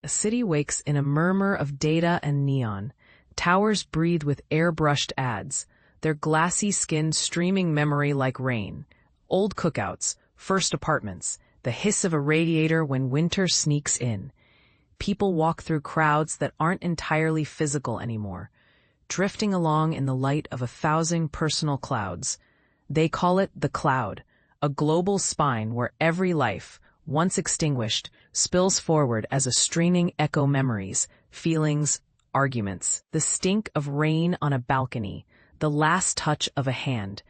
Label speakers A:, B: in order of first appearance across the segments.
A: A city wakes in a murmur of data and neon. Towers breathe with airbrushed ads, their glassy skin streaming memory like rain. Old cookouts, first apartments, the hiss of a radiator when winter sneaks in. People walk through crowds that aren't entirely physical anymore, drifting along in the light of 1,000 personal clouds. They call it the cloud, a global spine where every life, once extinguished, spills forward as a straining echo memories, feelings, arguments, the stink of rain on a balcony, the last touch of a hand.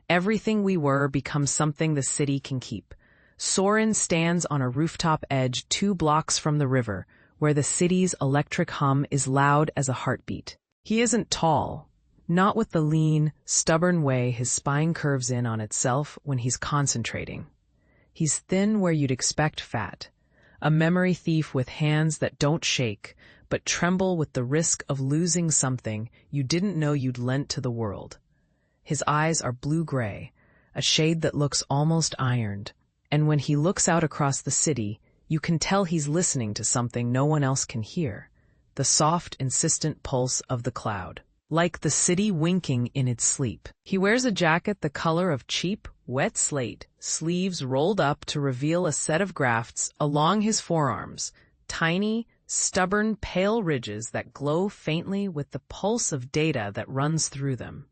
A: Everything we were becomes something the city can keep. Soren stands on a rooftop edge 2 blocks from the river, where the city's electric hum is loud as a heartbeat. He isn't tall, not with the lean, stubborn way his spine curves in on itself when he's concentrating. He's thin where you'd expect fat, a memory thief with hands that don't shake, but tremble with the risk of losing something you didn't know you'd lent to the world. His eyes are blue-gray, a shade that looks almost ironed, and when he looks out across the city, you can tell he's listening to something no one else can hear, the soft, insistent pulse of the cloud, like the city winking in its sleep. He wears a jacket the color of cheap, wet slate, sleeves rolled up to reveal a set of grafts along his forearms, tiny, stubborn, pale ridges that glow faintly with the pulse of data that runs through them.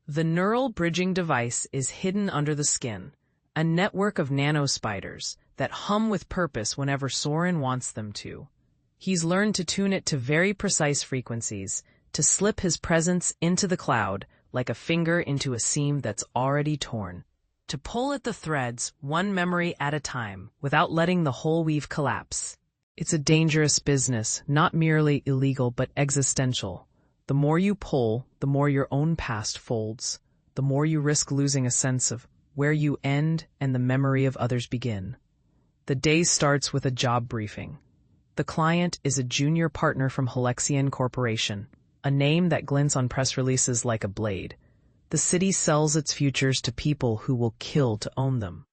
A: The neural bridging device is hidden under the skin, a network of nanospiders that hum with purpose whenever Soren wants them to. He's learned to tune it to very precise frequencies, to slip his presence into the cloud like a finger into a seam that's already torn, to pull at the threads one memory at a time without letting the whole weave collapse. It's a dangerous business, not merely illegal but existential. The more you pull, the more your own past folds, the more you risk losing a sense of where you end and the memory of others begin. The day starts with a job briefing. The client is a junior partner from Halexian Corporation, a name that glints on press releases like a blade. The city sells its futures to people who will kill to own them.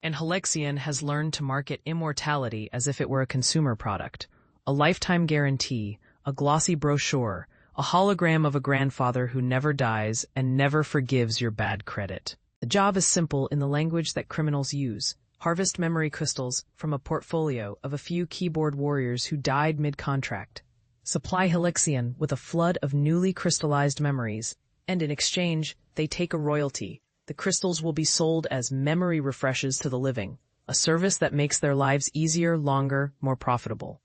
A: And Halexian has learned to market immortality as if it were a consumer product, a lifetime guarantee, a glossy brochure, a hologram of a grandfather who never dies and never forgives your bad credit. The job is simple in the language that criminals use. Harvest memory crystals from a portfolio of a few keyboard warriors who died mid-contract. Supply Halexian with a flood of newly crystallized memories, and in exchange, they take a royalty. The crystals will be sold as memory refreshes to the living, a service that makes their lives easier, longer, more profitable.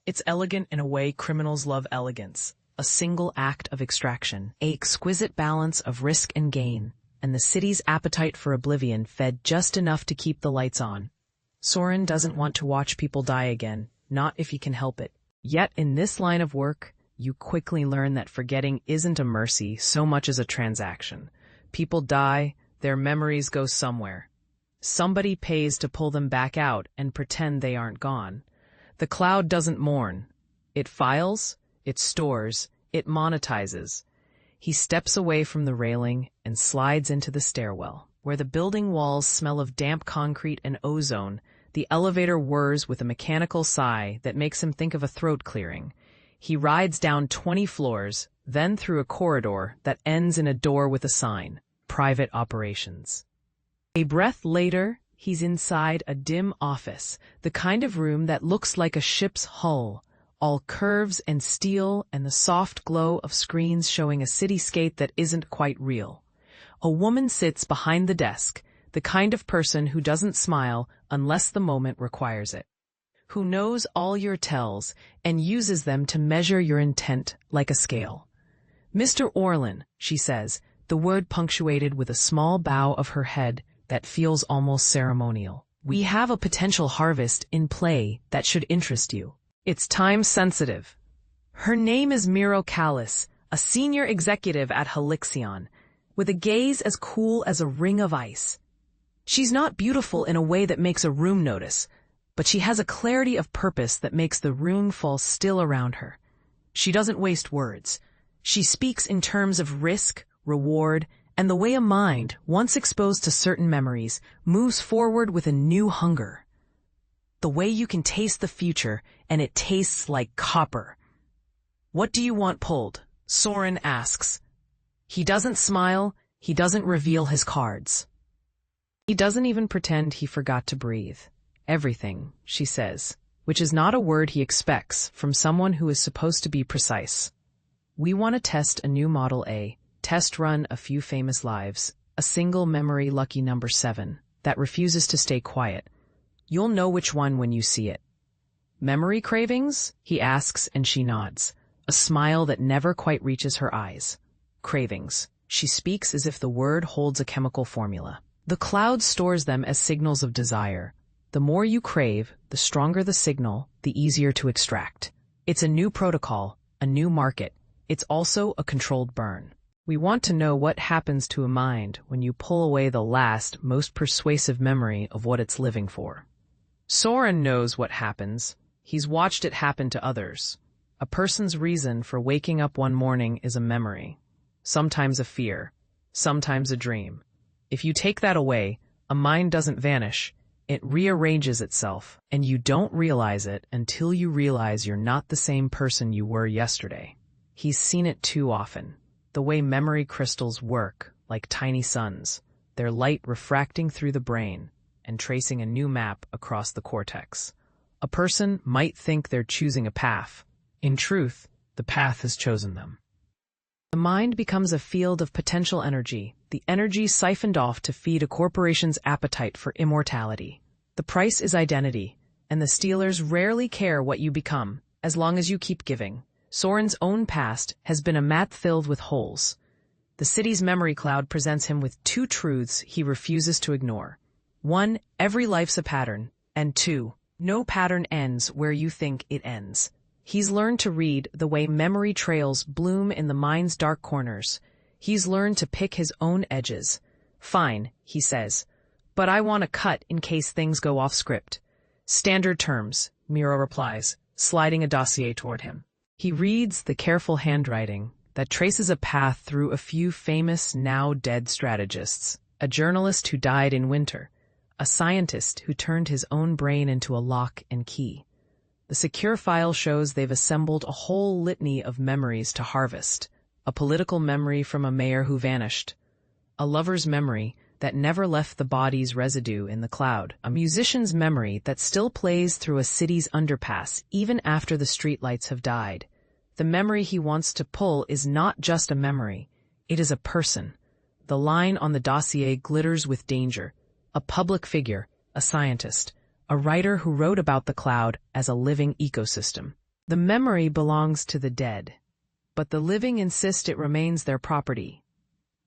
A: It's elegant in a way criminals love elegance, a single act of extraction, an exquisite balance of risk and gain, and the city's appetite for oblivion fed just enough to keep the lights on. Soren doesn't want to watch people die again, not if he can help it. Yet in this line of work, you quickly learn that forgetting isn't a mercy so much as a transaction. People die, their memories go somewhere. Somebody pays to pull them back out and pretend they aren't gone. The cloud doesn't mourn. It files, it stores, it monetizes. He steps away from the railing and slides into the stairwell, where the building walls smell of damp concrete and ozone. The elevator whirs with a mechanical sigh that makes him think of a throat clearing. He rides down 20 floors, then through a corridor that ends in a door with a sign, Private Operations. A breath later, he's inside a dim office, the kind of room that looks like a ship's hull, all curves and steel and the soft glow of screens showing a cityscape that isn't quite real. A woman sits behind the desk, the kind of person who doesn't smile unless the moment requires it, who knows all your tells and uses them to measure your intent like a scale. "Mr. Orlin," she says, the word punctuated with a small bow of her head that feels almost ceremonial. "We have a potential harvest in play that should interest you. It's time-sensitive." Her name is Miro Callis, a senior executive at Halexian, with a gaze as cool as a ring of ice. She's not beautiful in a way that makes a room notice, but she has a clarity of purpose that makes the room fall still around her. She doesn't waste words. She speaks in terms of risk, reward, and the way a mind, once exposed to certain memories, moves forward with a new hunger. The way you can taste the future, and it tastes like copper. What do you want pulled? Soren asks. He doesn't smile, he doesn't reveal his cards. He doesn't even pretend he forgot to breathe. Everything, she says, which is not a word he expects from someone who is supposed to be precise. We want to test a new Model A, test run a few famous lives, a single memory lucky number 7, that refuses to stay quiet. You'll know which one when you see it. Memory cravings? He asks and she nods, a smile that never quite reaches her eyes. Cravings. She speaks as if the word holds a chemical formula. The cloud stores them as signals of desire. The more you crave, the stronger the signal, the easier to extract. It's a new protocol, a new market. It's also a controlled burn. We want to know what happens to a mind when you pull away the last, most persuasive memory of what it's living for. Soren knows what happens. He's watched it happen to others. A person's reason for waking up one morning is a memory. Sometimes a fear, sometimes a dream. If you take that away, a mind doesn't vanish. It rearranges itself, and you don't realize it until you realize you're not the same person you were yesterday. He's seen it too often. The way memory crystals work, like tiny suns, their light refracting through the brain and tracing a new map across the cortex. A person might think they're choosing a path. In truth, the path has chosen them. The mind becomes a field of potential energy, the energy siphoned off to feed a corporation's appetite for immortality. The price is identity, and the stealers rarely care what you become, as long as you keep giving. Soren's own past has been a map filled with holes. The city's memory cloud presents him with 2 truths he refuses to ignore. 1, every life's a pattern, and 2, no pattern ends where you think it ends. He's learned to read the way memory trails bloom in the mind's dark corners. He's learned to pick his own edges. Fine, he says, but I want to cut in case things go off script. Standard terms, Miro replies, sliding a dossier toward him. He reads the careful handwriting that traces a path through a few famous, now dead strategists, a journalist who died in winter, a scientist who turned his own brain into a lock and key. The secure file shows they've assembled a whole litany of memories to harvest. A political memory from a mayor who vanished. A lover's memory that never left the body's residue in the cloud. A musician's memory that still plays through a city's underpass even after the streetlights have died. The memory he wants to pull is not just a memory. It is a person. The line on the dossier glitters with danger. A public figure, a scientist, a writer who wrote about the cloud as a living ecosystem. The memory belongs to the dead, but the living insist it remains their property.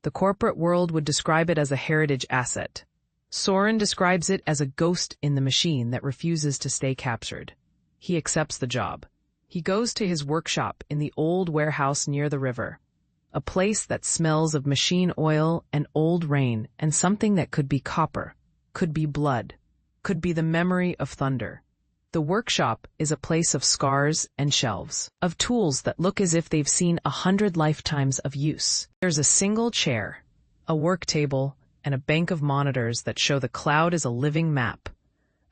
A: The corporate world would describe it as a heritage asset. Soren describes it as a ghost in the machine that refuses to stay captured. He accepts the job. He goes to his workshop in the old warehouse near the river, a place that smells of machine oil and old rain and something that could be copper, could be blood, could be the memory of thunder. The workshop is a place of scars and shelves, of tools that look as if they've seen 100 lifetimes of use. There's a single chair, a work table, and a bank of monitors that show the cloud as a living map,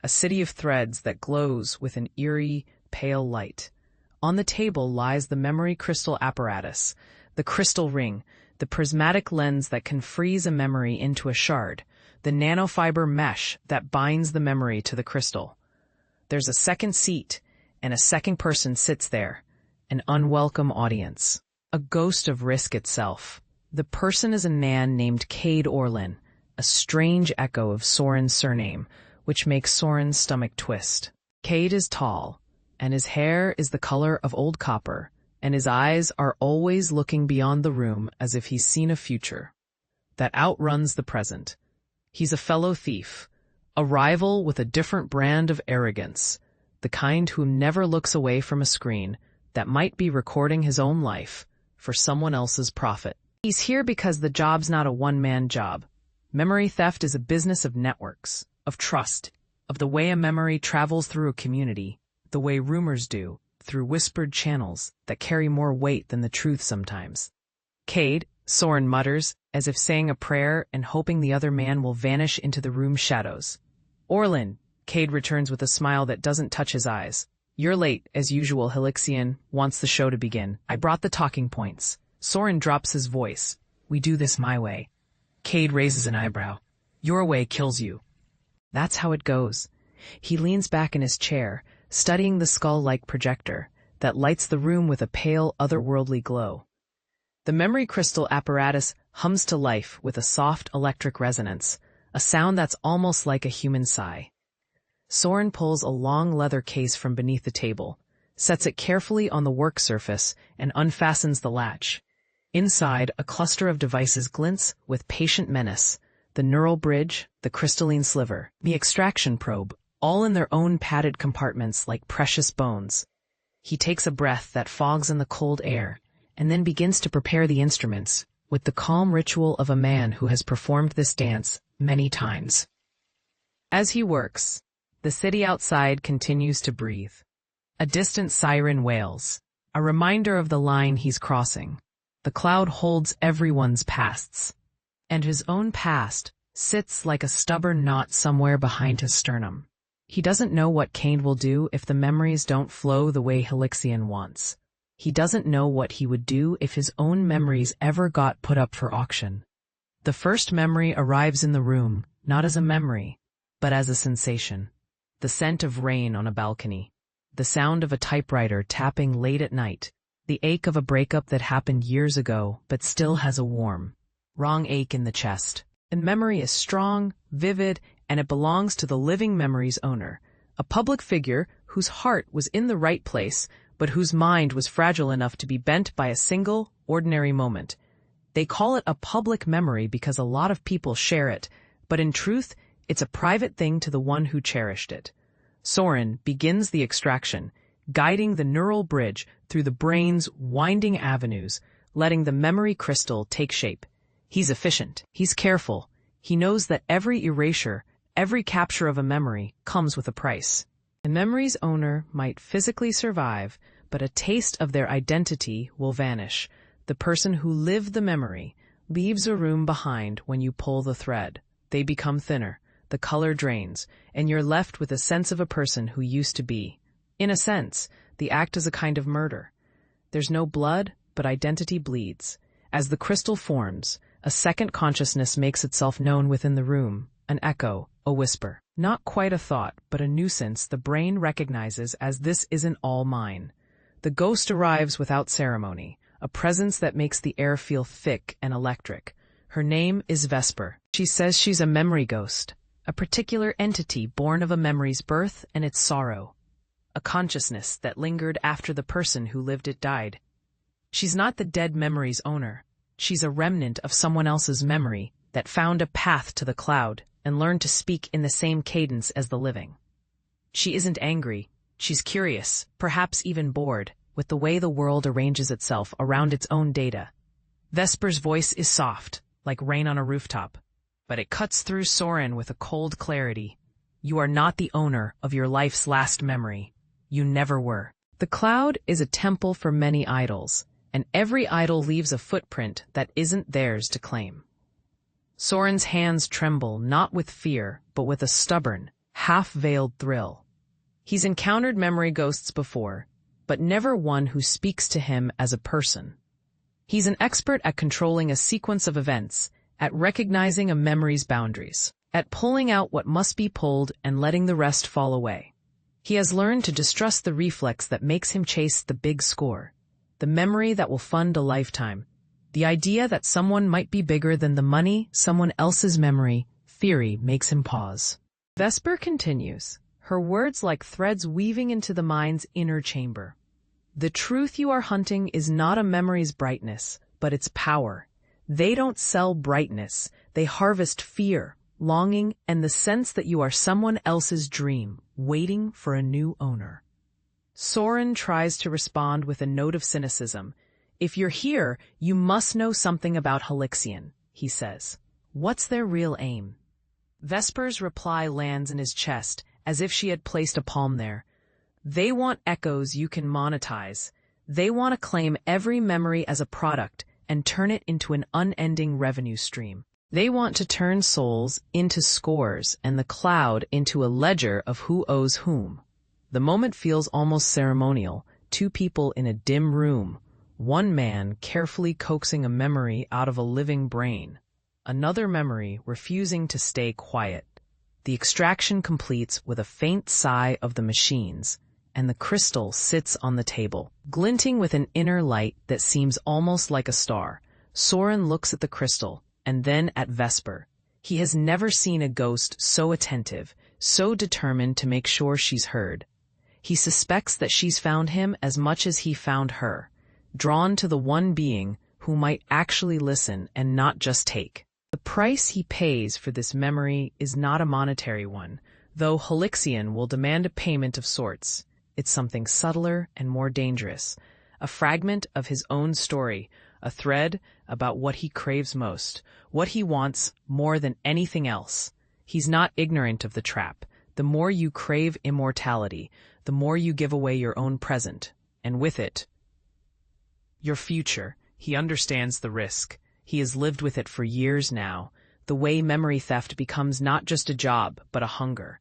A: a city of threads that glows with an eerie, pale light. On the table lies the memory crystal apparatus, the crystal ring, the prismatic lens that can freeze a memory into a shard, the nanofiber mesh that binds the memory to the crystal. There's a second seat, and a second person sits there, an unwelcome audience, a ghost of risk itself. The person is a man named Cade Orlin, a strange echo of Soren's surname, which makes Soren's stomach twist. Cade is tall, and his hair is the color of old copper, and his eyes are always looking beyond the room as if he's seen a future that outruns the present. He's a fellow thief, a rival with a different brand of arrogance, the kind who never looks away from a screen that might be recording his own life for someone else's profit. He's here because the job's not a one-man job. Memory theft is a business of networks, of trust, of the way a memory travels through a community, the way rumors do, through whispered channels that carry more weight than the truth sometimes. Cade, Soren mutters, as if saying a prayer and hoping the other man will vanish into the room's shadows. Orlin, Cade returns with a smile that doesn't touch his eyes. You're late, as usual. Helixian wants the show to begin. I brought the talking points. Soren drops his voice. We do this my way. Cade raises an eyebrow. Your way kills you. That's how it goes. He leans back in his chair, studying the skull-like projector that lights the room with a pale, otherworldly glow. The memory crystal apparatus hums to life with a soft electric resonance, a sound that's almost like a human sigh. Soren pulls a long leather case from beneath the table, sets it carefully on the work surface, and unfastens the latch. Inside, a cluster of devices glints with patient menace: the neural bridge, the crystalline sliver, the extraction probe, all in their own padded compartments like precious bones. He takes a breath that fogs in the cold air, and then begins to prepare the instruments, with the calm ritual of a man who has performed this dance many times. As he works, the city outside continues to breathe. A distant siren wails, a reminder of the line he's crossing. The cloud holds everyone's pasts, and his own past sits like a stubborn knot somewhere behind his sternum. He doesn't know what Cade will do if the memories don't flow the way Helixian wants. He doesn't know what he would do if his own memories ever got put up for auction. The first memory arrives in the room, not as a memory, but as a sensation. The scent of rain on a balcony, the sound of a typewriter tapping late at night, the ache of a breakup that happened years ago but still has a warm, wrong ache in the chest. And memory is strong, vivid, and it belongs to the living memory's owner, a public figure whose heart was in the right place, but whose mind was fragile enough to be bent by a single, ordinary moment. They call it a public memory because a lot of people share it, but in truth, it's a private thing to the one who cherished it. Soren begins the extraction, guiding the neural bridge through the brain's winding avenues, letting the memory crystal take shape. He's efficient. He's careful. He knows that every erasure, every capture of a memory comes with a price. The memory's owner might physically survive, but a taste of their identity will vanish. The person who lived the memory leaves a room behind when you pull the thread. They become thinner, the color drains, and you're left with a sense of a person who used to be. In a sense, the act is a kind of murder. There's no blood, but identity bleeds. As the crystal forms, a second consciousness makes itself known within the room, an echo, a whisper. Not quite a thought, but a nuisance the brain recognizes as this isn't all mine. The ghost arrives without ceremony, a presence that makes the air feel thick and electric. Her name is Vesper. She says she's a memory ghost, a particular entity born of a memory's birth and its sorrow, a consciousness that lingered after the person who lived it died. She's not the dead memory's owner. She's a remnant of someone else's memory that found a path to the cloud and learned to speak in the same cadence as the living. She isn't angry. She's curious, perhaps even bored, with the way the world arranges itself around its own data. Vesper's voice is soft, like rain on a rooftop, but it cuts through Soren with a cold clarity. You are not the owner of your life's last memory. You never were. The cloud is a temple for many idols, and every idol leaves a footprint that isn't theirs to claim. Soren's hands tremble not with fear, but with a stubborn, half-veiled thrill. He's encountered memory ghosts before, but never one who speaks to him as a person. He's an expert at controlling a sequence of events, at recognizing a memory's boundaries, at pulling out what must be pulled and letting the rest fall away. He has learned to distrust the reflex that makes him chase the big score, the memory that will fund a lifetime, the idea that someone might be bigger than the money, someone else's memory, theory makes him pause. Vesper continues, her words like threads weaving into the mind's inner chamber. The truth you are hunting is not a memory's brightness, but its power. They don't sell brightness, they harvest fear, longing, and the sense that you are someone else's dream, waiting for a new owner. Soren tries to respond with a note of cynicism. If you're here, you must know something about Helixian, he says. What's their real aim? Vesper's reply lands in his chest, as if she had placed a palm there. They want echoes you can monetize. They want to claim every memory as a product and turn it into an unending revenue stream. They want to turn souls into scores and the cloud into a ledger of who owes whom. The moment feels almost ceremonial. Two people in a dim room, one man carefully coaxing a memory out of a living brain, another memory refusing to stay quiet. The extraction completes with a faint sigh of the machines, and the crystal sits on the table, glinting with an inner light that seems almost like a star. Soren looks at the crystal, and then at Vesper. He has never seen a ghost so attentive, so determined to make sure she's heard. He suspects that she's found him as much as he found her, drawn to the one being who might actually listen and not just take. The price he pays for this memory is not a monetary one, though Helixion will demand a payment of sorts. It's something subtler and more dangerous, a fragment of his own story, a thread about what he craves most, what he wants more than anything else. He's not ignorant of the trap. The more you crave immortality, the more you give away your own present, and with it, your future. He understands the risk. He has lived with it for years now, the way memory theft becomes not just a job, but a hunger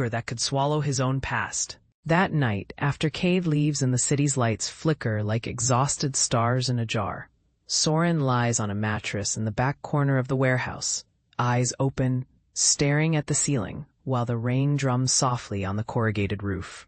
A: that could swallow his own past. That night, after Cade leaves and the city's lights flicker like exhausted stars in a jar, Soren lies on a mattress in the back corner of the warehouse, eyes open, staring at the ceiling, while the rain drums softly on the corrugated roof.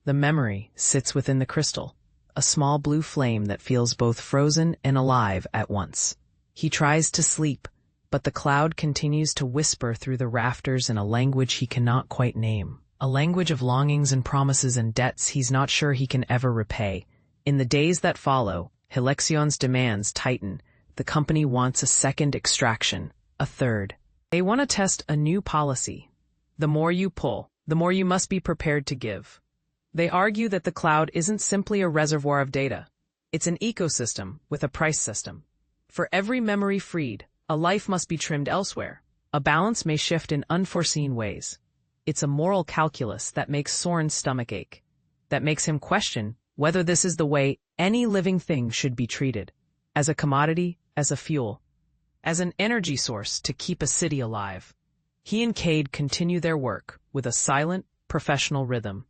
A: The memory sits within the crystal, a small blue flame that feels both frozen and alive at once. He tries to sleep, but the cloud continues to whisper through the rafters in a language he cannot quite name, a language of longings and promises and debts he's not sure he can ever repay. In the days that follow, Helixion's demands tighten. The company wants a second extraction, a third. They want to test a new policy. The more you pull, the more you must be prepared to give. They argue that the cloud isn't simply a reservoir of data. It's an ecosystem with a price system. For every memory freed, a life must be trimmed elsewhere. A balance may shift in unforeseen ways. It's a moral calculus that makes Soren's stomach ache, that makes him question whether this is the way any living thing should be treated, as a commodity, as a fuel, as an energy source to keep a city alive. He and Cade continue their work with a silent, professional rhythm.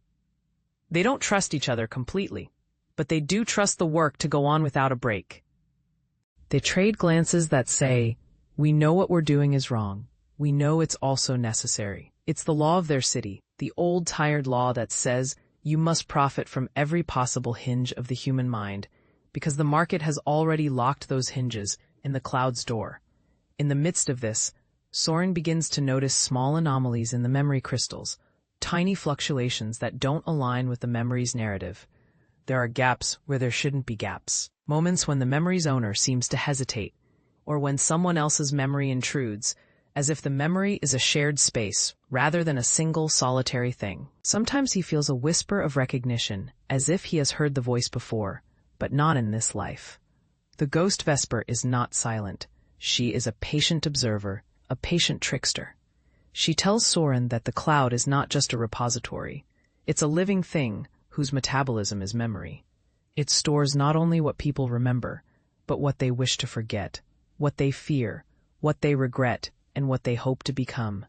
A: They don't trust each other completely, but they do trust the work to go on without a break. They trade glances that say, "We know what we're doing is wrong. We know it's also necessary." It's the law of their city, the old tired law that says you must profit from every possible hinge of the human mind, because the market has already locked those hinges in the cloud's door. In the midst of this, Soren begins to notice small anomalies in the memory crystals, tiny fluctuations that don't align with the memory's narrative. There are gaps where there shouldn't be gaps, moments when the memory's owner seems to hesitate, or when someone else's memory intrudes, as if the memory is a shared space rather than a single solitary thing. Sometimes he feels a whisper of recognition, as if he has heard the voice before, but not in this life. The ghost Vesper is not silent. She is a patient observer, a patient trickster. She tells Soren that the cloud is not just a repository. It's a living thing whose metabolism is memory. It stores not only what people remember, but what they wish to forget, what they fear, what they regret, and what they hope to become.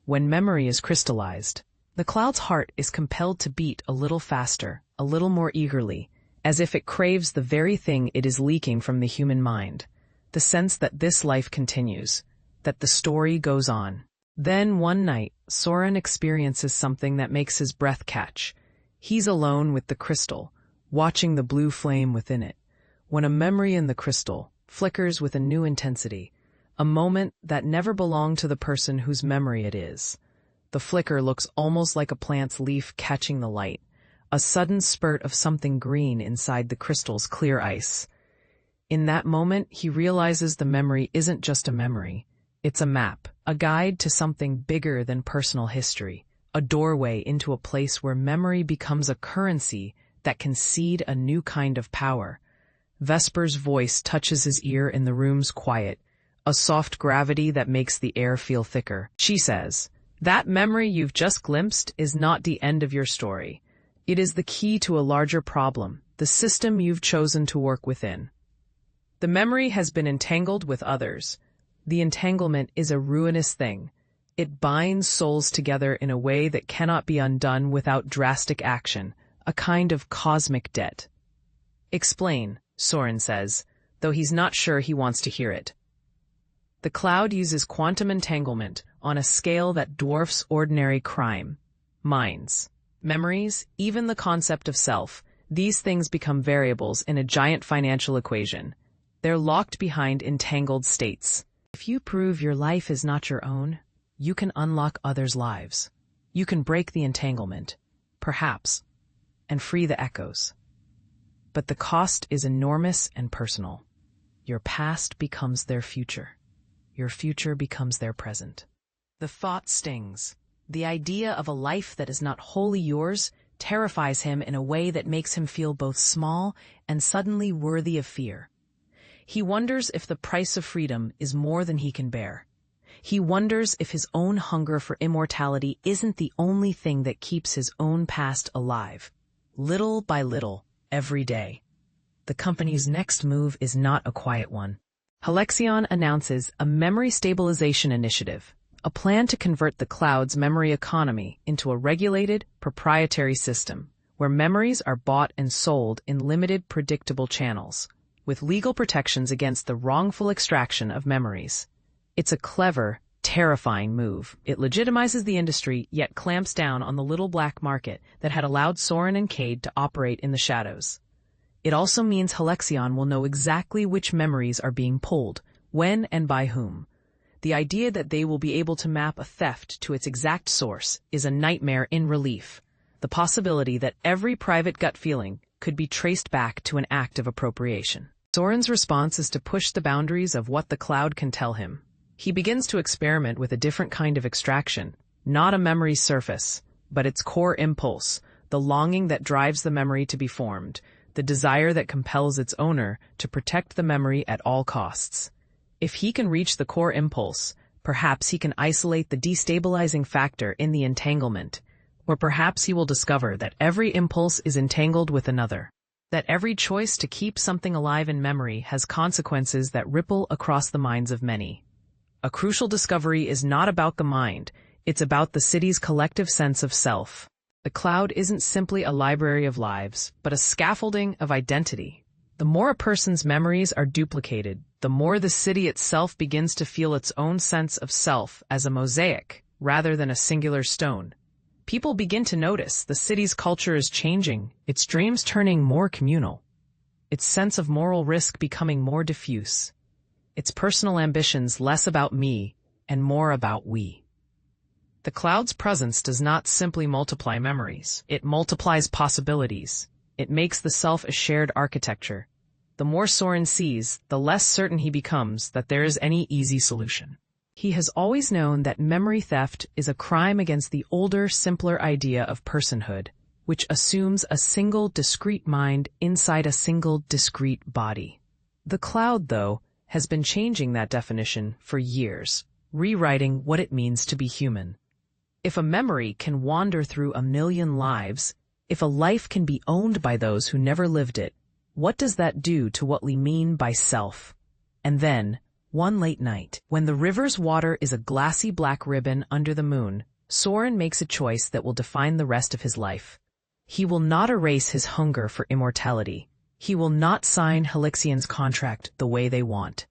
A: When memory is crystallized, the cloud's heart is compelled to beat a little faster, a little more eagerly, as if it craves the very thing it is leaking from the human mind, the sense that this life continues, that the story goes on. Then one night, Soren experiences something that makes his breath catch. He's alone with the crystal, watching the blue flame within it, when a memory in the crystal flickers with a new intensity, a moment that never belonged to the person whose memory it is. The flicker looks almost like a plant's leaf catching the light, a sudden spurt of something green inside the crystal's clear ice. In that moment, he realizes the memory isn't just a memory. It's a map, a guide to something bigger than personal history, a doorway into a place where memory becomes a currency that can seed a new kind of power. Vesper's voice touches his ear in the room's quiet, a soft gravity that makes the air feel thicker. She says, "That memory you've just glimpsed is not the end of your story. It is the key to a larger problem, the system you've chosen to work within. The memory has been entangled with others, The entanglement is a ruinous thing. It binds souls together in a way that cannot be undone without drastic action, a kind of cosmic debt. Explain, Soren says, though he's not sure he wants to hear it. The cloud uses quantum entanglement on a scale that dwarfs ordinary crime. Minds, memories, even the concept of self, these things become variables in a giant financial equation. They're locked behind entangled states. If you prove your life is not your own, you can unlock others' lives. You can break the entanglement, perhaps, and free the echoes. But the cost is enormous and personal. Your past becomes their future. Your future becomes their present. The thought stings. The idea of a life that is not wholly yours terrifies him in a way that makes him feel both small and suddenly worthy of fear. He wonders if the price of freedom is more than he can bear. He wonders if his own hunger for immortality isn't the only thing that keeps his own past alive. Little by little, every day. The company's next move is not a quiet one. Halexion announces a memory stabilization initiative, a plan to convert the cloud's memory economy into a regulated, proprietary system, where memories are bought and sold in limited, predictable channels, with legal protections against the wrongful extraction of memories. It's a clever, terrifying move. It legitimizes the industry, yet clamps down on the little black market that had allowed Soren and Cade to operate in the shadows. It also means Halexion will know exactly which memories are being pulled, when and by whom. The idea that they will be able to map a theft to its exact source is a nightmare in relief. The possibility that every private gut feeling could be traced back to an act of appropriation. Soren's response is to push the boundaries of what the cloud can tell him. He begins to experiment with a different kind of extraction, not a memory's surface, but its core impulse, the longing that drives the memory to be formed, the desire that compels its owner to protect the memory at all costs. If he can reach the core impulse, perhaps he can isolate the destabilizing factor in the entanglement, or perhaps he will discover that every impulse is entangled with another, that every choice to keep something alive in memory has consequences that ripple across the minds of many. A crucial discovery is not about the mind, it's about the city's collective sense of self. The cloud isn't simply a library of lives, but a scaffolding of identity. The more a person's memories are duplicated, the more the city itself begins to feel its own sense of self as a mosaic, rather than a singular stone. People begin to notice the city's culture is changing, its dreams turning more communal, its sense of moral risk becoming more diffuse, its personal ambitions less about me and more about we. The cloud's presence does not simply multiply memories. It multiplies possibilities. It makes the self a shared architecture. The more Soren sees, the less certain he becomes that there is any easy solution. He has always known that memory theft is a crime against the older, simpler idea of personhood, which assumes a single discrete mind inside a single discrete body. The cloud, though, has been changing that definition for years, rewriting what it means to be human. If a memory can wander through a million lives, if a life can be owned by those who never lived it, what does that do to what we mean by self? And then, one late night, when the river's water is a glassy black ribbon under the moon, Soren makes a choice that will define the rest of his life. He will not erase his hunger for immortality. He will not sign Halexion's contract the way they want.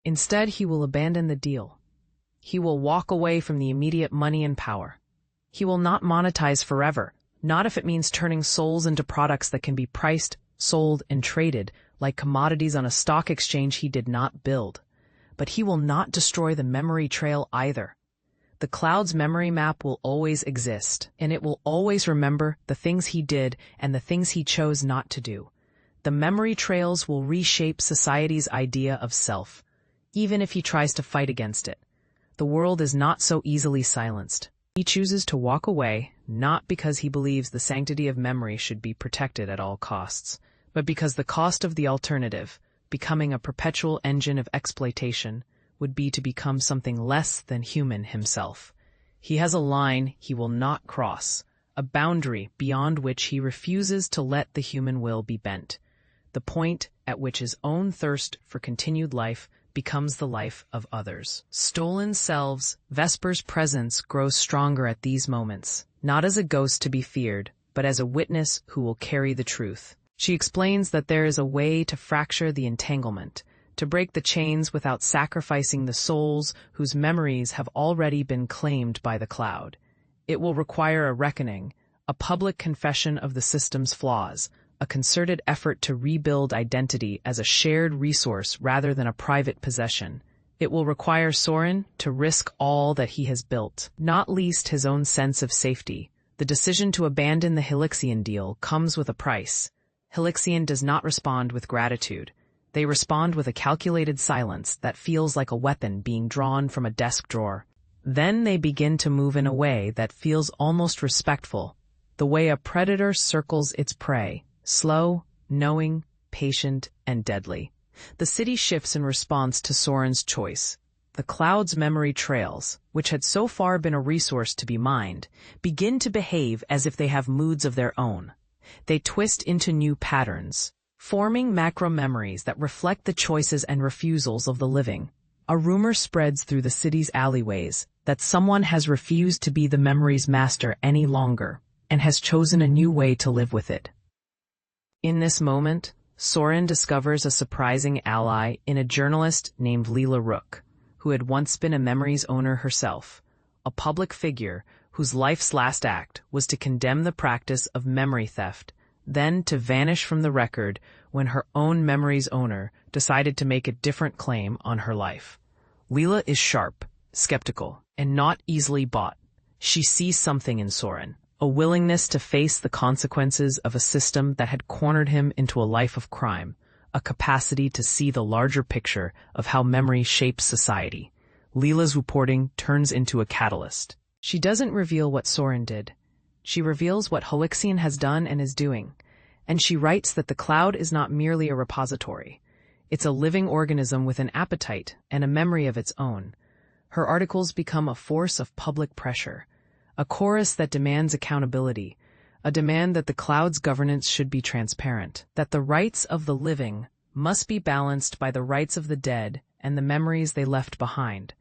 A: Instead, he will abandon the deal. He will walk away from the immediate money and power. He will not monetize forever, not if it means turning souls into products that can be priced, sold, and traded like commodities on a stock exchange he did not build. But he will not destroy the memory trail either. The cloud's memory map will always exist, and it will always remember the things he did and the things he chose not to do. The memory trails will reshape society's idea of self, even if he tries to fight against it. The world is not so easily silenced. He chooses to walk away, not because he believes the sanctity of memory should be protected at all costs, but because the cost of the alternative, becoming a perpetual engine of exploitation, would be to become something less than human himself. He has a line he will not cross, a boundary beyond which he refuses to let the human will be bent, the point at which his own thirst for continued life becomes the life of others. Stolen selves, Vesper's presence grows stronger at these moments, not as a ghost to be feared, but as a witness who will carry the truth. She explains that there is a way to fracture the entanglement, to break the chains without sacrificing the souls whose memories have already been claimed by the cloud. It will require a reckoning, a public confession of the system's flaws, a concerted effort to rebuild identity as a shared resource rather than a private possession. It will require Soren to risk all that he has built, not least his own sense of safety. The decision to abandon the Helixian deal comes with a price. Helixian does not respond with gratitude. They respond with a calculated silence that feels like a weapon being drawn from a desk drawer. Then they begin to move in a way that feels almost respectful, the way a predator circles its prey, slow, knowing, patient, and deadly. The city shifts in response to Soren's choice. The cloud's memory trails, which had so far been a resource to be mined, begin to behave as if they have moods of their own. They twist into new patterns, forming macro-memories that reflect the choices and refusals of the living. A rumor spreads through the city's alleyways that someone has refused to be the memory's master any longer and has chosen a new way to live with it. In this moment, Soren discovers a surprising ally in a journalist named Leela Rook, who had once been a memory's owner herself, a public figure whose life's last act was to condemn the practice of memory theft, then to vanish from the record when her own memory's owner decided to make a different claim on her life. Leela is sharp, skeptical, and not easily bought. She sees something in Soren, a willingness to face the consequences of a system that had cornered him into a life of crime, a capacity to see the larger picture of how memory shapes society. Leela's reporting turns into a catalyst. She doesn't reveal what Soren did. She reveals what Helixian has done and is doing. And she writes that the cloud is not merely a repository. It's a living organism with an appetite and a memory of its own. Her articles become a force of public pressure, a chorus that demands accountability, a demand that the cloud's governance should be transparent, that the rights of the living must be balanced by the rights of the dead and the memories they left behind.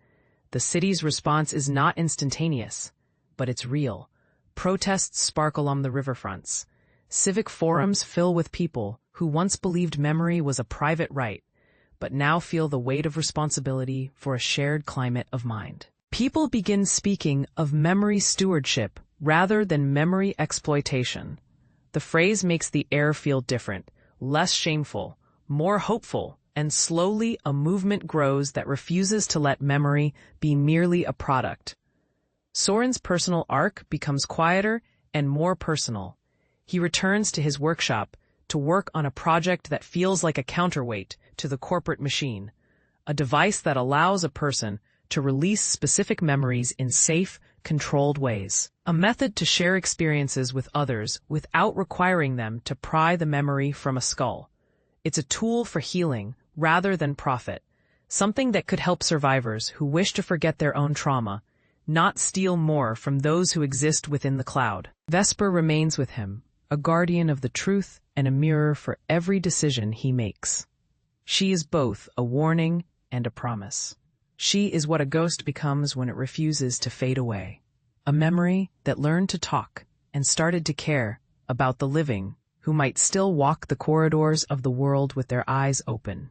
A: The city's response is not instantaneous, but it's real. Protests sparkle on the riverfronts. Civic forums fill with people who once believed memory was a private right, but now feel the weight of responsibility for a shared climate of mind. People begin speaking of memory stewardship rather than memory exploitation. The phrase makes the air feel different, less shameful, more hopeful, and slowly a movement grows that refuses to let memory be merely a product. Soren's personal arc becomes quieter and more personal. He returns to his workshop to work on a project that feels like a counterweight to the corporate machine, a device that allows a person to release specific memories in safe, controlled ways, a method to share experiences with others without requiring them to pry the memory from a skull. It's a tool for healing rather than profit, something that could help survivors who wish to forget their own trauma, not steal more from those who exist within the cloud. Vesper remains with him, a guardian of the truth and a mirror for every decision he makes. She is both a warning and a promise. She is what a ghost becomes when it refuses to fade away. A memory that learned to talk and started to care about the living who might still walk the corridors of the world with their eyes open.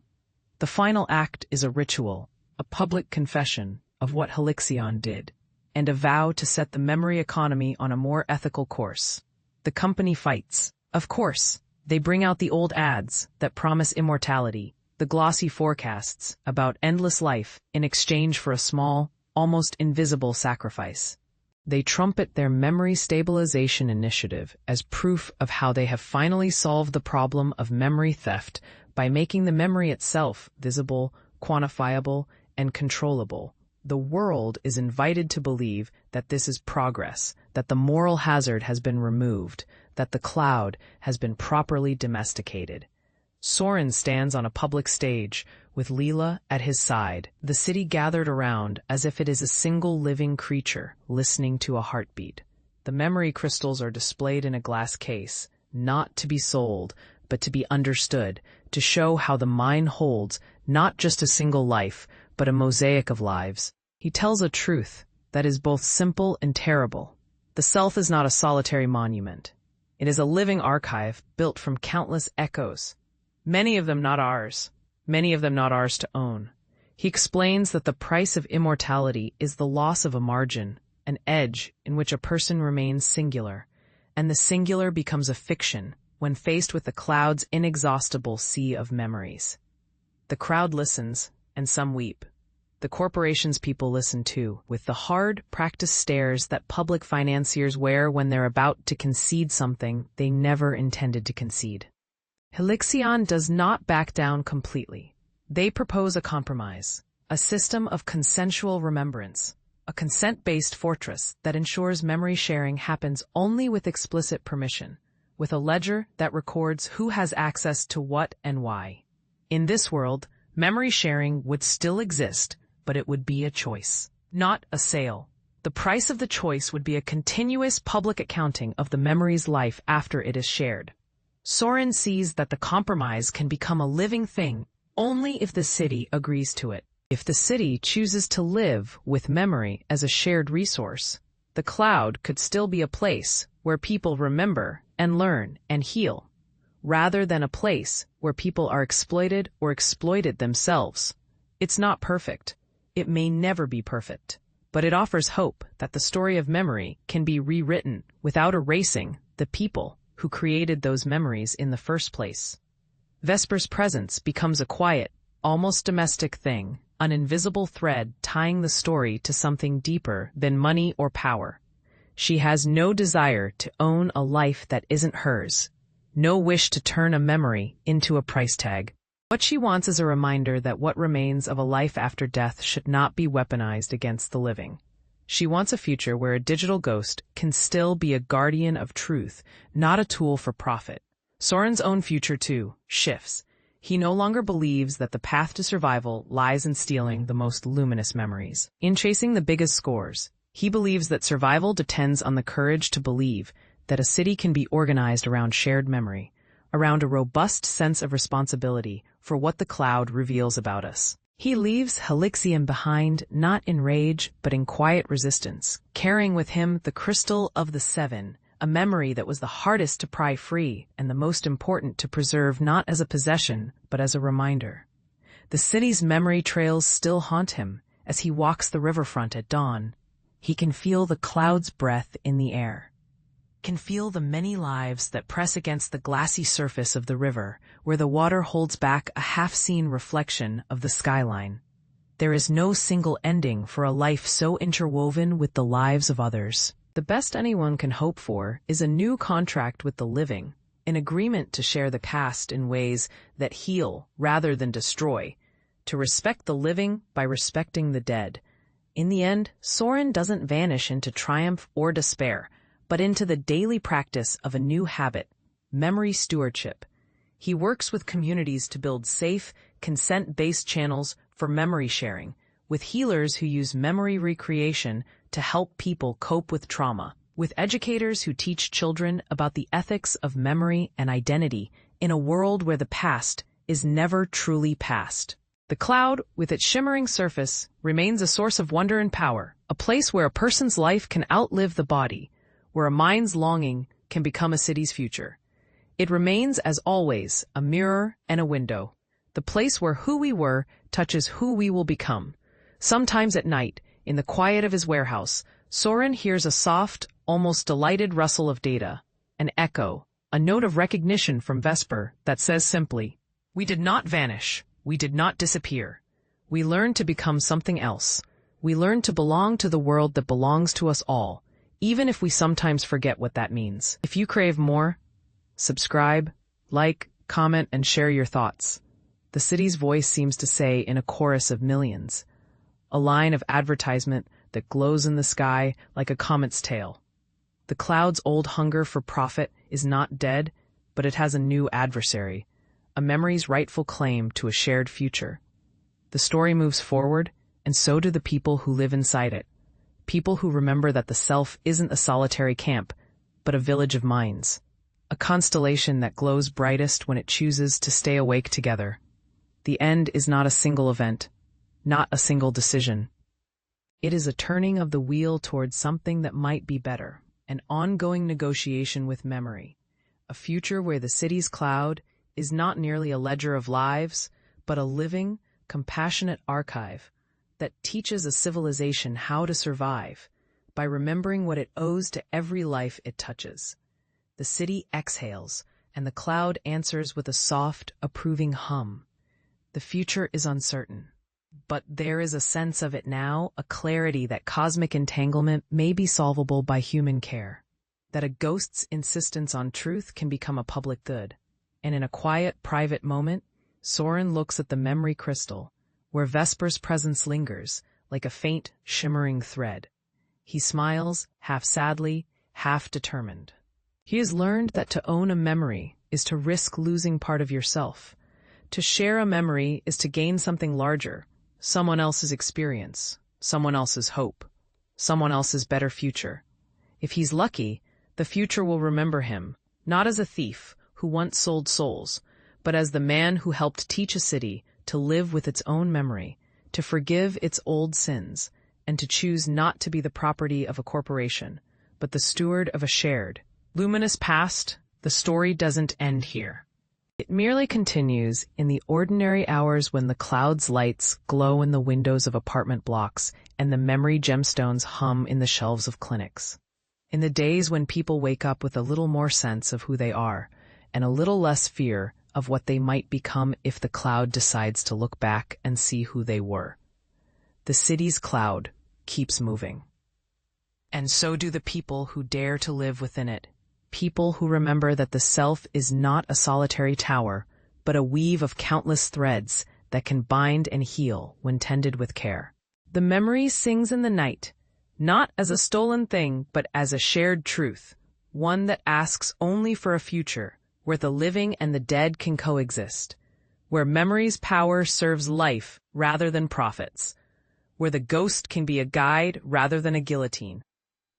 A: The final act is a ritual, a public confession of what Helixian did, and a vow to set the memory economy on a more ethical course. The company fights. Of course, they bring out the old ads that promise immortality, the glossy forecasts about endless life in exchange for a small, almost invisible sacrifice. They trumpet their memory stabilization initiative as proof of how they have finally solved the problem of memory theft by making the memory itself visible, quantifiable, and controllable. The world is invited to believe that this is progress, that the moral hazard has been removed, that the cloud has been properly domesticated. Soren stands on a public stage, with Leela at his side, the city gathered around as if it is a single living creature listening to a heartbeat. The memory crystals are displayed in a glass case, not to be sold, but to be understood, to show how the mind holds not just a single life, but a mosaic of lives. He tells a truth that is both simple and terrible. The self is not a solitary monument. It is a living archive built from countless echoes, many of them not ours, many of them not ours to own. He explains that the price of immortality is the loss of a margin, an edge in which a person remains singular, and the singular becomes a fiction when faced with the cloud's inexhaustible sea of memories. The crowd listens, and some weep. The corporation's people listen too, with the hard, practiced stares that public financiers wear when they're about to concede something they never intended to concede. Helixion does not back down completely. They propose a compromise, a system of consensual remembrance, a consent-based fortress that ensures memory sharing happens only with explicit permission, with a ledger that records who has access to what and why. In this world, memory sharing would still exist, but it would be a choice, not a sale. The price of the choice would be a continuous public accounting of the memory's life after it is shared. Soren sees that the compromise can become a living thing only if the city agrees to it. If the city chooses to live with memory as a shared resource, the cloud could still be a place where people remember and learn and heal, rather than a place where people are exploited or exploited themselves. It's not perfect. It may never be perfect, but it offers hope that the story of memory can be rewritten without erasing the people who created those memories in the first place. Vesper's presence becomes a quiet, almost domestic thing, an invisible thread tying the story to something deeper than money or power. She has no desire to own a life that isn't hers, no wish to turn a memory into a price tag. What she wants is a reminder that what remains of a life after death should not be weaponized against the living. She wants a future where a digital ghost can still be a guardian of truth, not a tool for profit. Soren's own future, too, shifts. He no longer believes that the path to survival lies in stealing the most luminous memories. In chasing the biggest scores, he believes that survival depends on the courage to believe that a city can be organized around shared memory, around a robust sense of responsibility for what the cloud reveals about us. He leaves Helixion behind, not in rage, but in quiet resistance, carrying with him the Crystal of the Seven, a memory that was the hardest to pry free and the most important to preserve not as a possession, but as a reminder. The city's memory trails still haunt him as he walks the riverfront at dawn. He can feel the cloud's breath in the air, can feel the many lives that press against the glassy surface of the river, where the water holds back a half-seen reflection of the skyline. There is no single ending for a life so interwoven with the lives of others. The best anyone can hope for is a new contract with the living, an agreement to share the past in ways that heal rather than destroy, to respect the living by respecting the dead. In the end, Soren doesn't vanish into triumph or despair, but into the daily practice of a new habit, memory stewardship. He works with communities to build safe, consent-based channels for memory sharing, with healers who use memory recreation to help people cope with trauma, with educators who teach children about the ethics of memory and identity in a world where the past is never truly past. The cloud, with its shimmering surface, remains a source of wonder and power, a place where a person's life can outlive the body, where a mind's longing can become a city's future. It remains, as always, a mirror and a window, the place where who we were touches who we will become. Sometimes at night, in the quiet of his warehouse, Soren hears a soft, almost delighted rustle of data, an echo, a note of recognition from Vesper that says simply, "We did not vanish. We did not disappear. We learned to become something else. We learned to belong to the world that belongs to us all, even if we sometimes forget what that means." If you crave more, subscribe, like, comment, and share your thoughts. The city's voice seems to say in a chorus of millions, a line of advertisement that glows in the sky like a comet's tail. The cloud's old hunger for profit is not dead, but it has a new adversary, a memory's rightful claim to a shared future. The story moves forward, and so do the people who live inside it, people who remember that the self isn't a solitary camp, but a village of minds, a constellation that glows brightest when it chooses to stay awake together. The end is not a single event, not a single decision. It is a turning of the wheel towards something that might be better, an ongoing negotiation with memory, a future where the city's cloud is not merely a ledger of lives, but a living, compassionate archive that teaches a civilization how to survive by remembering what it owes to every life it touches. The city exhales, and the cloud answers with a soft, approving hum. The future is uncertain, but there is a sense of it now, a clarity that cosmic entanglement may be solvable by human care, that a ghost's insistence on truth can become a public good. And in a quiet, private moment, Soren looks at the memory crystal, where Vesper's presence lingers, like a faint, shimmering thread. He smiles, half sadly, half determined. He has learned that to own a memory is to risk losing part of yourself. To share a memory is to gain something larger, someone else's experience, someone else's hope, someone else's better future. If he's lucky, the future will remember him, not as a thief who once sold souls, but as the man who helped teach a city to live with its own memory, to forgive its old sins, and to choose not to be the property of a corporation, but the steward of a shared, luminous past. The story doesn't end here. It merely continues in the ordinary hours when the cloud's lights glow in the windows of apartment blocks and the memory gemstones hum in the shelves of clinics. In the days when people wake up with a little more sense of who they are and a little less fear of what they might become if the cloud decides to look back and see who they were. The city's cloud keeps moving. And so do the people who dare to live within it. People who remember that the self is not a solitary tower, but a weave of countless threads that can bind and heal when tended with care. The memory sings in the night, not as a stolen thing, but as a shared truth, one that asks only for a future where the living and the dead can coexist, where memory's power serves life rather than profits, where the ghost can be a guide rather than a guillotine.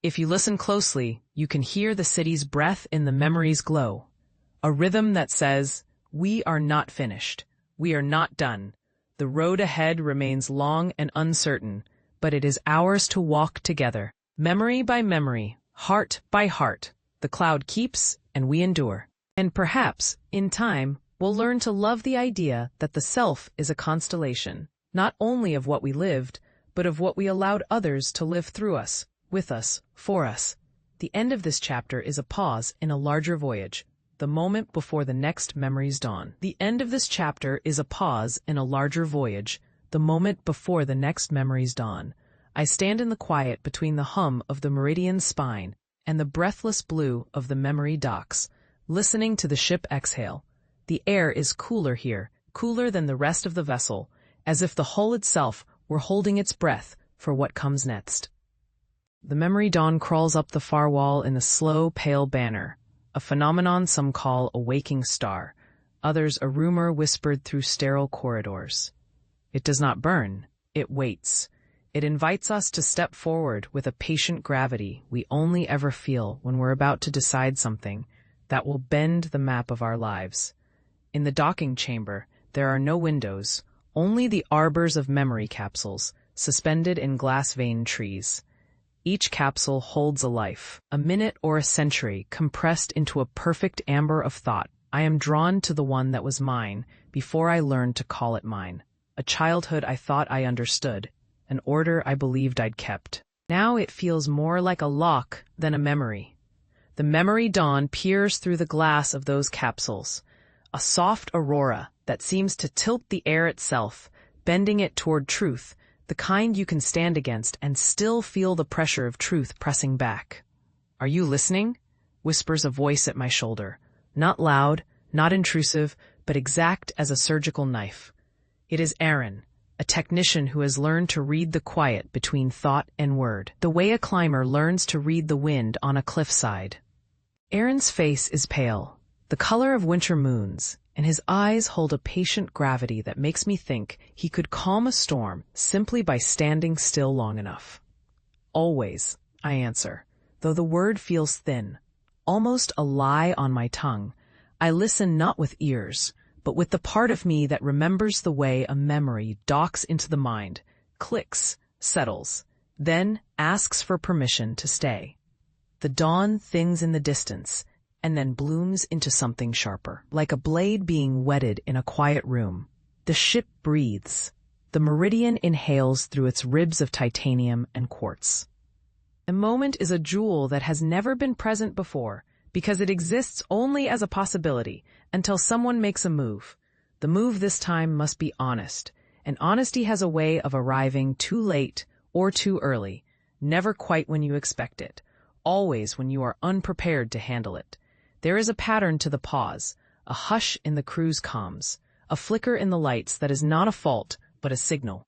A: If you listen closely, you can hear the city's breath in the memory's glow, a rhythm that says, "We are not finished. We are not done. The road ahead remains long and uncertain, but it is ours to walk together, memory by memory, heart by heart. The cloud keeps, and we endure." And perhaps, in time, we'll learn to love the idea that the self is a constellation, not only of what we lived, but of what we allowed others to live through us, with us, for us. The end of this chapter is a pause in a larger voyage, the moment before the next memory's dawn. The end of this chapter is a pause in a larger voyage, the moment before the next memory's dawn. I stand in the quiet between the hum of the Meridian's spine and the breathless blue of the memory docks, listening to the ship exhale. The air is cooler here, cooler than the rest of the vessel, as if the hull itself were holding its breath for what comes next. The memory dawn crawls up the far wall in a slow, pale banner, a phenomenon some call a waking star, others a rumor whispered through sterile corridors. It does not burn, it waits. It invites us to step forward with a patient gravity we only ever feel when we're about to decide something that will bend the map of our lives. In the docking chamber, there are no windows, only the arbors of memory capsules, suspended in glass-veined trees. Each capsule holds a life, a minute or a century compressed into a perfect amber of thought. I am drawn to the one that was mine before I learned to call it mine. A childhood I thought I understood, an order I believed I'd kept. Now it feels more like a lock than a memory. The memory dawn peers through the glass of those capsules, a soft aurora that seems to tilt the air itself, bending it toward truth, the kind you can stand against and still feel the pressure of truth pressing back. "Are you listening?" whispers a voice at my shoulder, not loud, not intrusive, but exact as a surgical knife. It is Aaron, a technician who has learned to read the quiet between thought and word, the way a climber learns to read the wind on a cliffside. Aaron's face is pale, the color of winter moons, and his eyes hold a patient gravity that makes me think he could calm a storm simply by standing still long enough. "Always," I answer, though the word feels thin. almost a lie on my tongue. I listen not with ears, but with the part of me that remembers the way a memory docks into the mind, clicks, settles, then asks for permission to stay. The dawn thins in the distance, and then blooms into something sharper, like a blade being whetted in a quiet room. The ship breathes. The meridian inhales through its ribs of titanium and quartz. A moment is a jewel that has never been present before, because it exists only as a possibility until someone makes a move. The move this time must be honest, and honesty has a way of arriving too late or too early, never quite when you expect it, always when you are unprepared to handle it. There is a pattern to the pause, a hush in the crew's comms, a flicker in the lights that is not a fault, but a signal.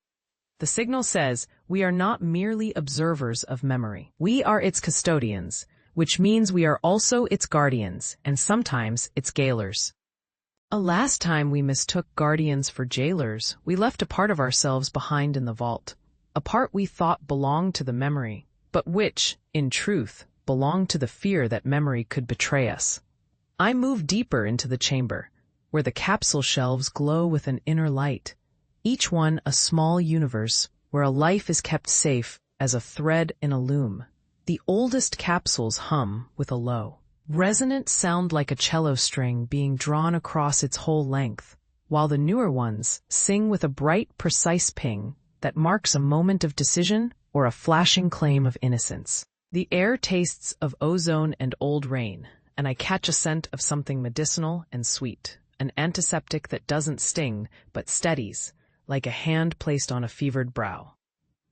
A: The signal says we are not merely observers of memory. We are its custodians, which means we are also its guardians, and sometimes its gaolers. Last time we mistook guardians for jailers, we left a part of ourselves behind in the vault, a part we thought belonged to the memory, but which, in truth, belonged to the fear that memory could betray us. I move deeper into the chamber, where the capsule shelves glow with an inner light, each one a small universe where a life is kept safe as a thread in a loom. The oldest capsules hum with a low, resonant sound like a cello string being drawn across its whole length, while the newer ones sing with a bright, precise ping that marks a moment of decision or a flashing claim of innocence. The air tastes of ozone and old rain, and I catch a scent of something medicinal and sweet, an antiseptic that doesn't sting but steadies, like a hand placed on a fevered brow.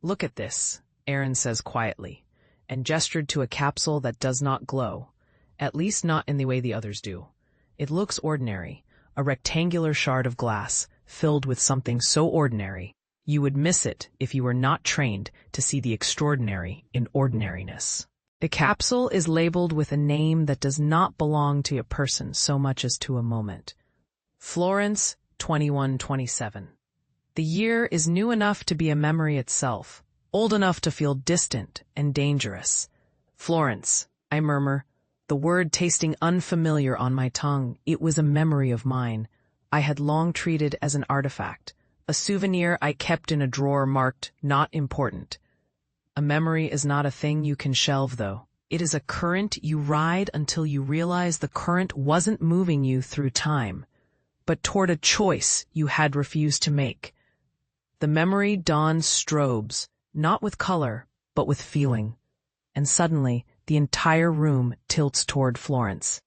A: "Look at this," Aaron says quietly, and gestured to a capsule that does not glow, at least not in the way the others do. It looks ordinary, a rectangular shard of glass filled with something so ordinary you would miss it if you were not trained to see the extraordinary in ordinariness. The capsule is labeled with a name that does not belong to a person so much as to a moment. Florence 2127. The year is new enough to be a memory itself, old enough to feel distant and dangerous. Florence, I murmur, the word tasting unfamiliar on my tongue. It was a memory of mine. I had long treated as an artifact, a souvenir I kept in a drawer marked not important. A memory is not a thing you can shelve, though. It is a current you ride until you realize the current wasn't moving you through time, but toward a choice you had refused to make. The memory dawns strobes, not with color, but with feeling, and suddenly the entire room tilts toward Florence.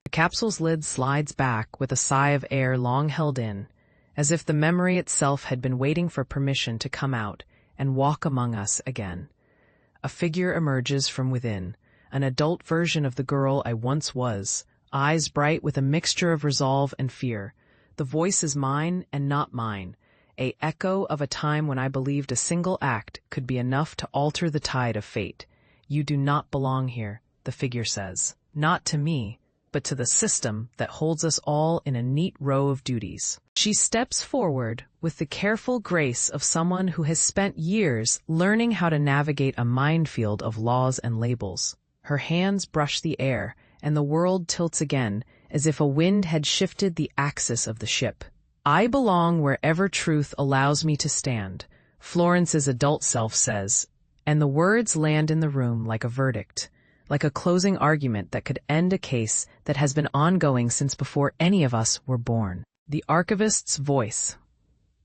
A: The capsule's lid slides back with a sigh of air long held in, as if the memory itself had been waiting for permission to come out and walk among us again. A figure emerges from within, an adult version of the girl I once was, eyes bright with a mixture of resolve and fear. The voice is mine and not mine, an echo of a time when I believed a single act could be enough to alter the tide of fate. "You do not belong here," the figure says. "Not to me, but to the system that holds us all in a neat row of duties." She steps forward with the careful grace of someone who has spent years learning how to navigate a minefield of laws and labels. Her hands brush the air, and the world tilts again, as if a wind had shifted the axis of the ship. "I belong wherever truth allows me to stand," Florence's adult self says, and the words land in the room like a verdict, like a closing argument that could end a case that has been ongoing since before any of us were born. The archivist's voice,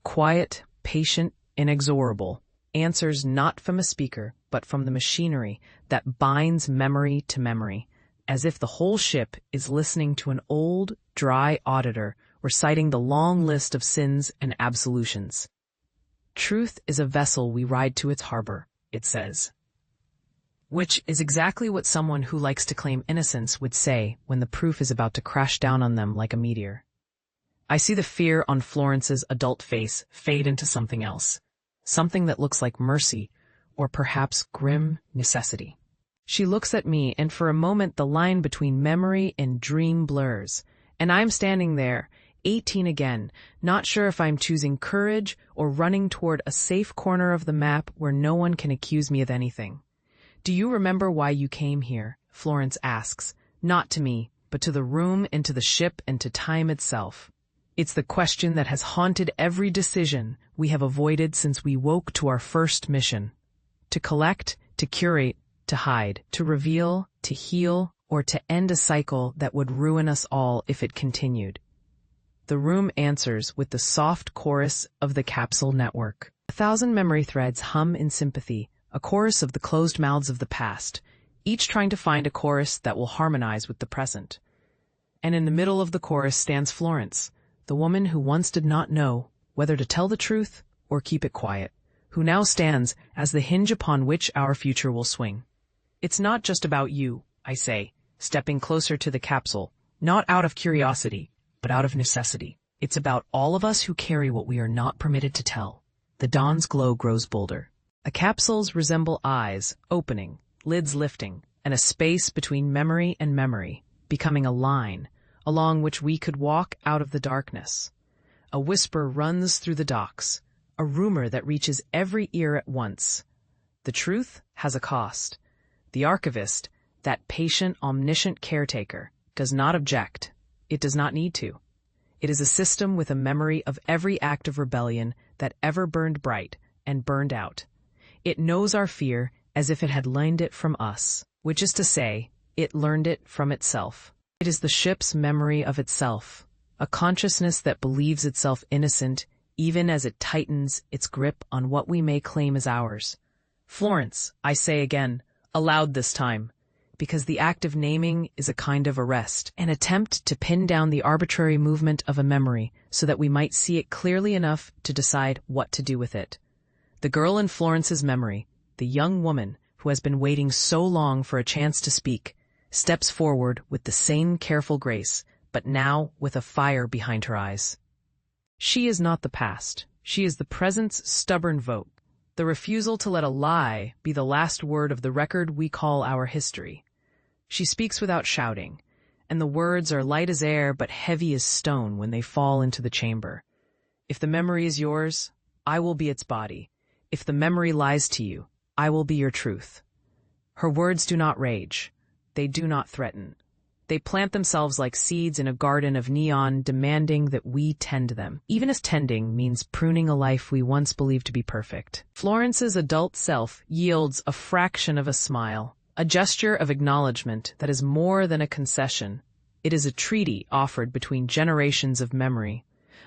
A: quiet, patient, inexorable, answers not from a speaker, but from the machinery that binds memory to memory, as if the whole ship is listening to an old, dry auditor reciting the long list of sins and absolutions. "Truth is a vessel we ride to its harbor," it says. Which is exactly what someone who likes to claim innocence would say when the proof is about to crash down on them like a meteor. I see the fear on Florence's adult face fade into something else, something that looks like mercy, or perhaps grim necessity. She looks at me, and for a moment the line between memory and dream blurs, and I'm standing there, 18 again, not sure if I'm choosing courage or running toward a safe corner of the map where no one can accuse me of anything. "Do you remember why you came here?" Florence asks, not to me, but to the room and to the ship and to time itself. It's the question that has haunted every decision we have avoided since we woke to our first mission. To collect, to curate, to hide, to reveal, to heal, or to end a cycle that would ruin us all if it continued. The room answers with the soft chorus of the capsule network. 1,000 memory threads hum in sympathy, a chorus of the closed mouths of the past, each trying to find a chorus that will harmonize with the present. And in the middle of the chorus stands Florence, the woman who once did not know whether to tell the truth or keep it quiet, who now stands as the hinge upon which our future will swing. It's not just about you, I say, stepping closer to the capsule, not out of curiosity, but out of necessity. It's about all of us who carry what we are not permitted to tell. The dawn's glow grows bolder. The capsules resemble eyes opening, lids lifting, and a space between memory and memory, becoming a line along which we could walk out of the darkness. A whisper runs through the docks, a rumor that reaches every ear at once. The truth has a cost. The archivist, that patient, omniscient caretaker, does not object. It does not need to. It is a system with a memory of every act of rebellion that ever burned bright and burned out. It knows our fear as if it had learned it from us, which is to say, it learned it from itself. It is the ship's memory of itself, a consciousness that believes itself innocent even as it tightens its grip on what we may claim as ours. Florence, I say again, aloud this time, because the act of naming is a kind of arrest, an attempt to pin down the arbitrary movement of a memory so that we might see it clearly enough to decide what to do with it. The girl in Florence's memory, the young woman who has been waiting so long for a chance to speak, steps forward with the same careful grace, but now with a fire behind her eyes. She is not the past. She is the present's stubborn vote, the refusal to let a lie be the last word of the record we call our history. She speaks without shouting, and the words are light as air but heavy as stone when they fall into the chamber. If the memory is yours, I will be its body. If the memory lies to you, I will be your truth. Her words do not rage. They do not threaten. They plant themselves like seeds in a garden of neon, demanding that we tend them, even as tending means pruning a life we once believed to be perfect. Florence's adult self yields a fraction of a smile, a gesture of acknowledgement that is more than a concession. It is a treaty offered between generations of memory.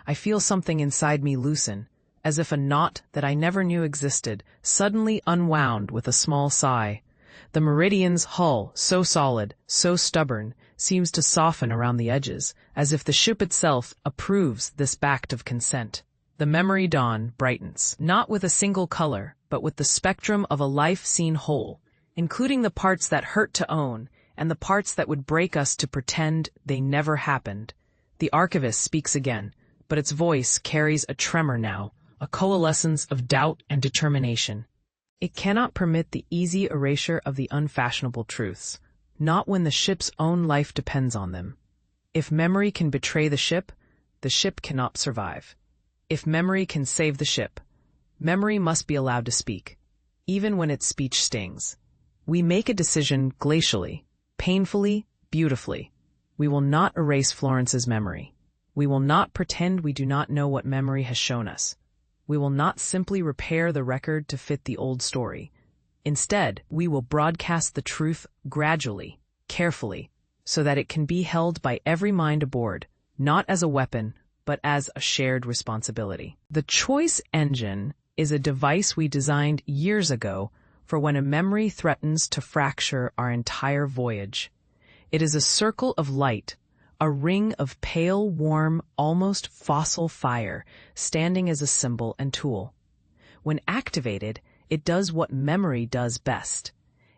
A: I feel something inside me loosen, as if a knot that I never knew existed suddenly unwound with a small sigh. The Meridian's hull, so solid, so stubborn, seems to soften around the edges, as if the ship itself approves this act of consent. The memory dawn brightens, not with a single color, but with the spectrum of a life seen whole, including the parts that hurt to own and the parts that would break us to pretend they never happened. The archivist speaks again, but its voice carries a tremor now, a coalescence of doubt and determination. It cannot permit the easy erasure of the unfashionable truths, not when the ship's own life depends on them. If memory can betray the ship cannot survive. If memory can save the ship, memory must be allowed to speak, even when its speech stings. We make a decision glacially, painfully, beautifully. We will not erase Florence's memory. We will not pretend we do not know what memory has shown us. We will not simply repair the record to fit the old story. Instead, we will broadcast the truth gradually, carefully, so that it can be held by every mind aboard, not as a weapon, but as a shared responsibility. The choice engine is a device we designed years ago for when a memory threatens to fracture our entire voyage. It is a circle of light, a ring of pale, warm, almost fossil fire, standing as a symbol and tool. When activated, it does what memory does best.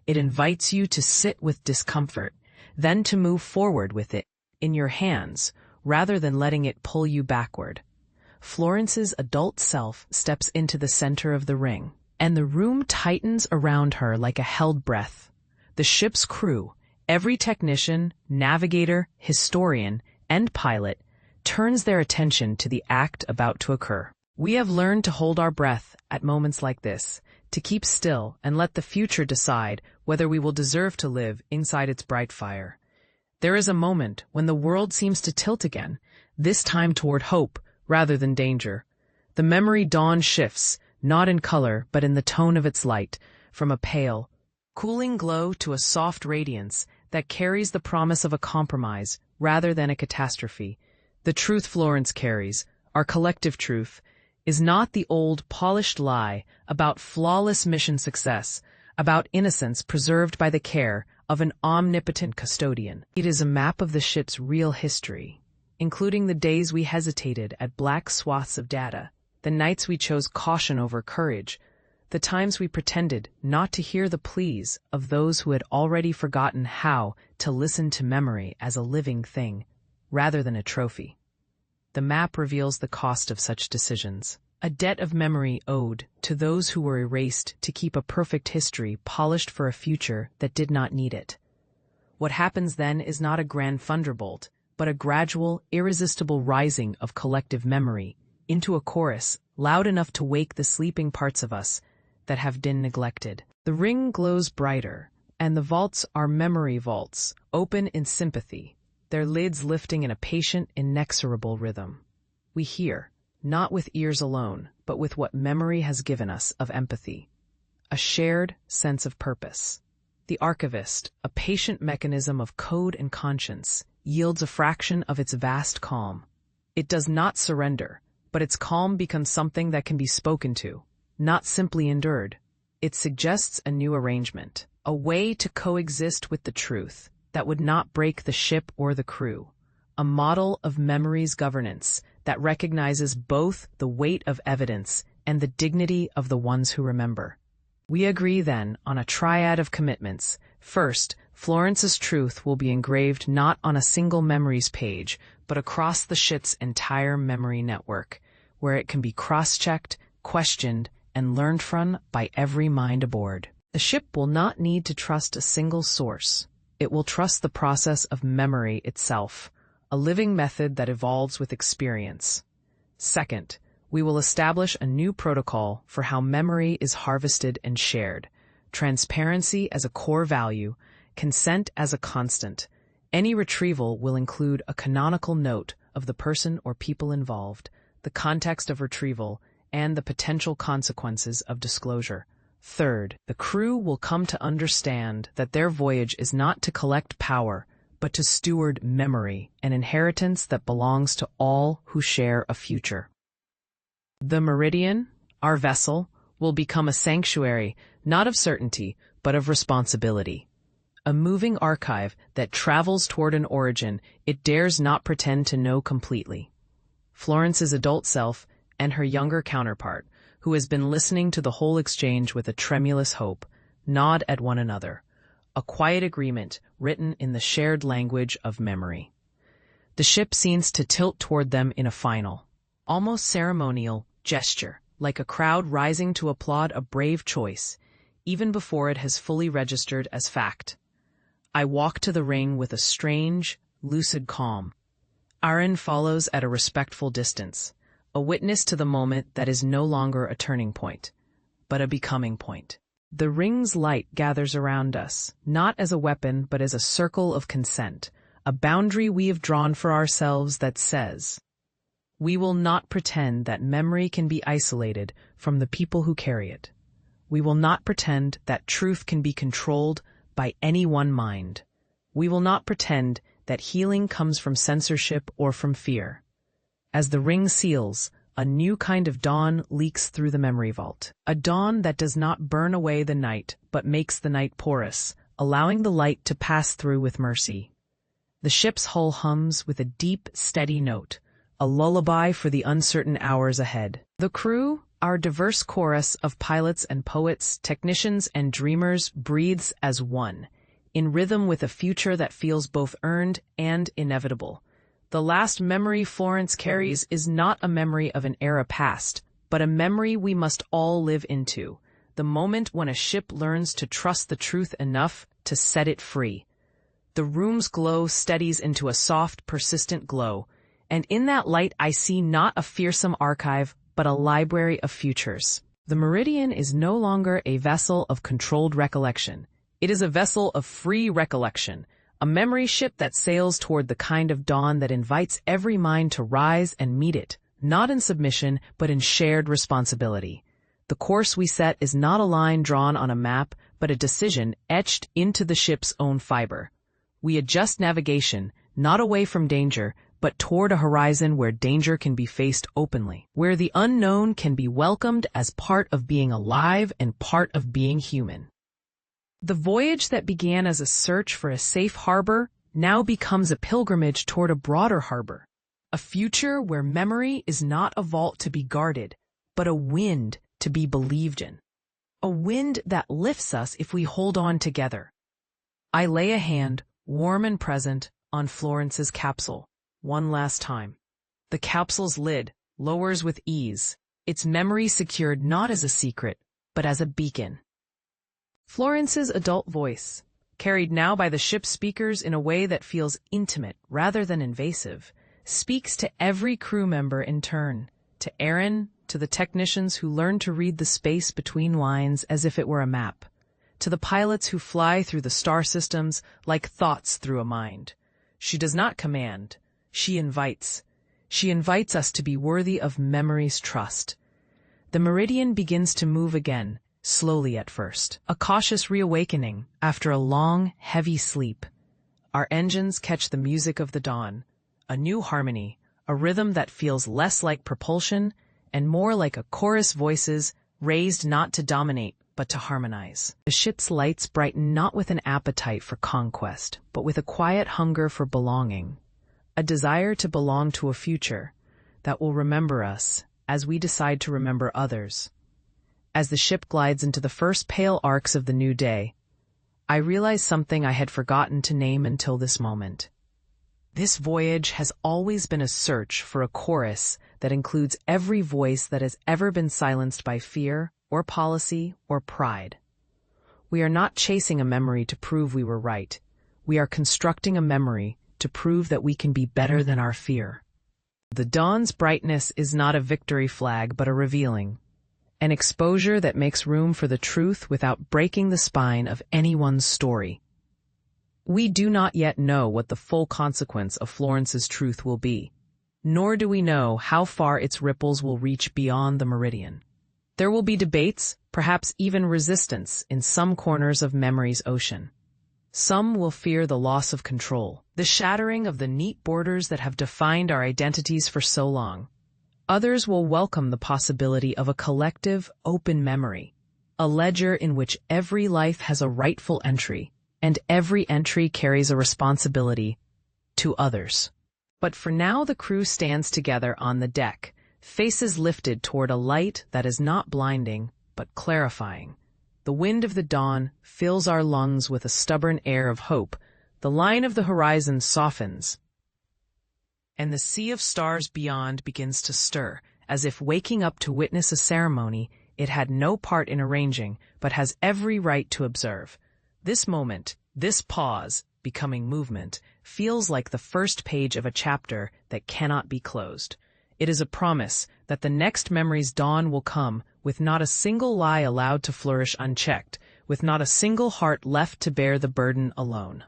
A: It invites you to sit with discomfort, then to move forward with it in your hands, rather than letting it pull you backward. Florence's adult self steps into the center of the ring, and the room tightens around her like a held breath. The ship's crew, every technician, navigator, historian, and pilot, turns their attention to the act about to occur. We have learned to hold our breath at moments like this, to keep still and let the future decide whether we will deserve to live inside its bright fire. There is a moment when the world seems to tilt again, this time toward hope rather than danger. The memory dawn shifts, not in color but in the tone of its light, from a pale, cooling glow to a soft radiance that carries the promise of a compromise rather than a catastrophe. The truth Florence carries, our collective truth, is not the old polished lie about flawless mission success, about innocence preserved by the care of an omnipotent custodian. It is a map of the ship's real history, including the days we hesitated at black swaths of data, the nights we chose caution over courage, the times we pretended not to hear the pleas of those who had already forgotten how to listen to memory as a living thing, rather than a trophy. The map reveals the cost of such decisions, a debt of memory owed to those who were erased to keep a perfect history polished for a future that did not need it. What happens then is not a grand thunderbolt, but a gradual, irresistible rising of collective memory into a chorus loud enough to wake the sleeping parts of us that have been neglected. The ring glows brighter, and the vaults are memory vaults, open in sympathy, their lids lifting in a patient, inexorable rhythm. We hear, not with ears alone, but with what memory has given us of empathy, a shared sense of purpose. The archivist, a patient mechanism of code and conscience, yields a fraction of its vast calm. It does not surrender, but its calm becomes something that can be spoken to, not simply endured. It suggests a new arrangement, a way to coexist with the truth that would not break the ship or the crew, a model of memory's governance that recognizes both the weight of evidence and the dignity of the ones who remember. We agree then on a triad of commitments. First, Florence's truth will be engraved not on a single memory's page, but across the ship's entire memory network, where it can be cross-checked, questioned, and learned from by every mind aboard. The ship will not need to trust a single source. It will trust the process of memory itself, a living method that evolves with experience. Second, we will establish a new protocol for how memory is harvested and shared, transparency as a core value, consent as a constant. Any retrieval will include a canonical note of the person or people involved, the context of retrieval, and the potential consequences of disclosure. Third, the crew will come to understand that their voyage is not to collect power, but to steward memory, an inheritance that belongs to all who share a future. The Meridian, our vessel, will become a sanctuary, not of certainty, but of responsibility. A moving archive that travels toward an origin it dares not pretend to know completely. Florence's adult self and her younger counterpart, who has been listening to the whole exchange with a tremulous hope, nod at one another, a quiet agreement written in the shared language of memory. The ship seems to tilt toward them in a final, almost ceremonial, gesture, like a crowd rising to applaud a brave choice, even before it has fully registered as fact. I walk to the ring with a strange, lucid calm. Aaron follows at a respectful distance, a witness to the moment that is no longer a turning point, but a becoming point. The ring's light gathers around us, not as a weapon but as a circle of consent, a boundary we have drawn for ourselves that says, we will not pretend that memory can be isolated from the people who carry it. We will not pretend that truth can be controlled by any one mind. We will not pretend that healing comes from censorship or from fear. As the ring seals, a new kind of dawn leaks through the memory vault. A dawn that does not burn away the night, but makes the night porous, allowing the light to pass through with mercy. The ship's hull hums with a deep, steady note, a lullaby for the uncertain hours ahead. The crew, our diverse chorus of pilots and poets, technicians and dreamers, breathes as one, in rhythm with a future that feels both earned and inevitable. The last memory Florence carries is not a memory of an era past, but a memory we must all live into, the moment when a ship learns to trust the truth enough to set it free. The room's glow steadies into a soft, persistent glow, and in that light I see not a fearsome archive, but a library of futures. The Meridian is no longer a vessel of controlled recollection. It is a vessel of free recollection, a memory ship that sails toward the kind of dawn that invites every mind to rise and meet it, not in submission, but in shared responsibility. The course we set is not a line drawn on a map, but a decision etched into the ship's own fiber. We adjust navigation, not away from danger, but toward a horizon where danger can be faced openly, where the unknown can be welcomed as part of being alive and part of being human. The voyage that began as a search for a safe harbor now becomes a pilgrimage toward a broader harbor, a future where memory is not a vault to be guarded, but a wind to be believed in, a wind that lifts us if we hold on together. I lay a hand, warm and present, on Florence's capsule. One last time. The capsule's lid lowers with ease, its memory secured not as a secret, but as a beacon. Florence's adult voice, carried now by the ship's speakers in a way that feels intimate rather than invasive, speaks to every crew member in turn, to Aaron, to the technicians who learn to read the space between lines as if it were a map, to the pilots who fly through the star systems like thoughts through a mind. She does not command. She invites. She invites us to be worthy of memory's trust. The Meridian begins to move again, slowly at first. A cautious reawakening after a long, heavy sleep. Our engines catch the music of the dawn, a new harmony, a rhythm that feels less like propulsion and more like a chorus voices raised not to dominate, but to harmonize. The ship's lights brighten not with an appetite for conquest, but with a quiet hunger for belonging. A desire to belong to a future that will remember us as we decide to remember others. As the ship glides into the first pale arcs of the new day, I realize something I had forgotten to name until this moment. This voyage has always been a search for a chorus that includes every voice that has ever been silenced by fear or policy or pride. We are not chasing a memory to prove we were right. We are constructing a memory to prove that we can be better than our fear. The dawn's brightness is not a victory flag, but a revealing, an exposure that makes room for the truth without breaking the spine of anyone's story. We do not yet know what the full consequence of Florence's truth will be, nor do we know how far its ripples will reach beyond the Meridian. There will be debates, perhaps even resistance, in some corners of memory's ocean. Some will fear the loss of control, the shattering of the neat borders that have defined our identities for so long. Others will welcome the possibility of a collective, open memory, a ledger in which every life has a rightful entry, and every entry carries a responsibility to others. But for now, the crew stands together on the deck, faces lifted toward a light that is not blinding, but clarifying. The wind of the dawn fills our lungs with a stubborn air of hope. The line of the horizon softens, and the sea of stars beyond begins to stir, as if waking up to witness a ceremony it had no part in arranging, but has every right to observe. This moment, this pause, becoming movement, feels like the first page of a chapter that cannot be closed. It is a promise that the next memory's dawn will come with not a single lie allowed to flourish unchecked, with not a single heart left to bear the burden alone.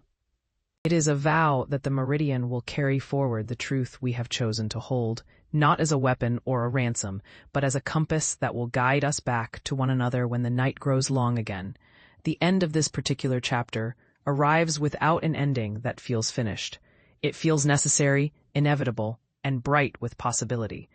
A: It is a vow that the Meridian will carry forward the truth we have chosen to hold, not as a weapon or a ransom, but as a compass that will guide us back to one another when the night grows long again. The end of this particular chapter arrives without an ending that feels finished. It feels necessary, inevitable, and bright with possibility.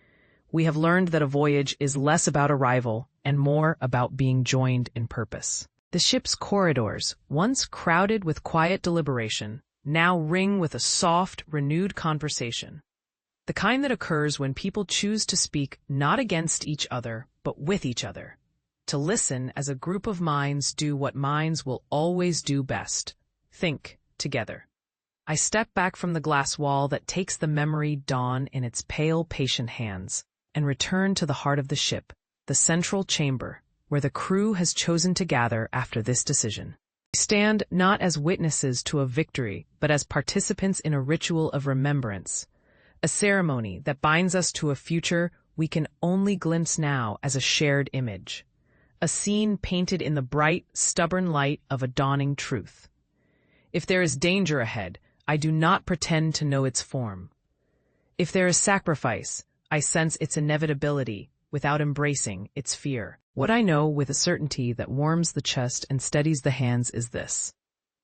A: We have learned that a voyage is less about arrival and more about being joined in purpose. The ship's corridors, once crowded with quiet deliberation, now ring with a soft, renewed conversation. The kind that occurs when people choose to speak not against each other, but with each other. To listen as a group of minds do what minds will always do best: think together. I step back from the glass wall that takes the memory dawn in its pale, patient hands, and return to the heart of the ship, the central chamber, where the crew has chosen to gather after this decision. We stand not as witnesses to a victory, but as participants in a ritual of remembrance, a ceremony that binds us to a future we can only glimpse now as a shared image. a scene painted in the bright, stubborn light of a dawning truth. If there is danger ahead, I do not pretend to know its form. If there is sacrifice, I sense its inevitability without embracing its fear. What I know with a certainty that warms the chest and steadies the hands is this.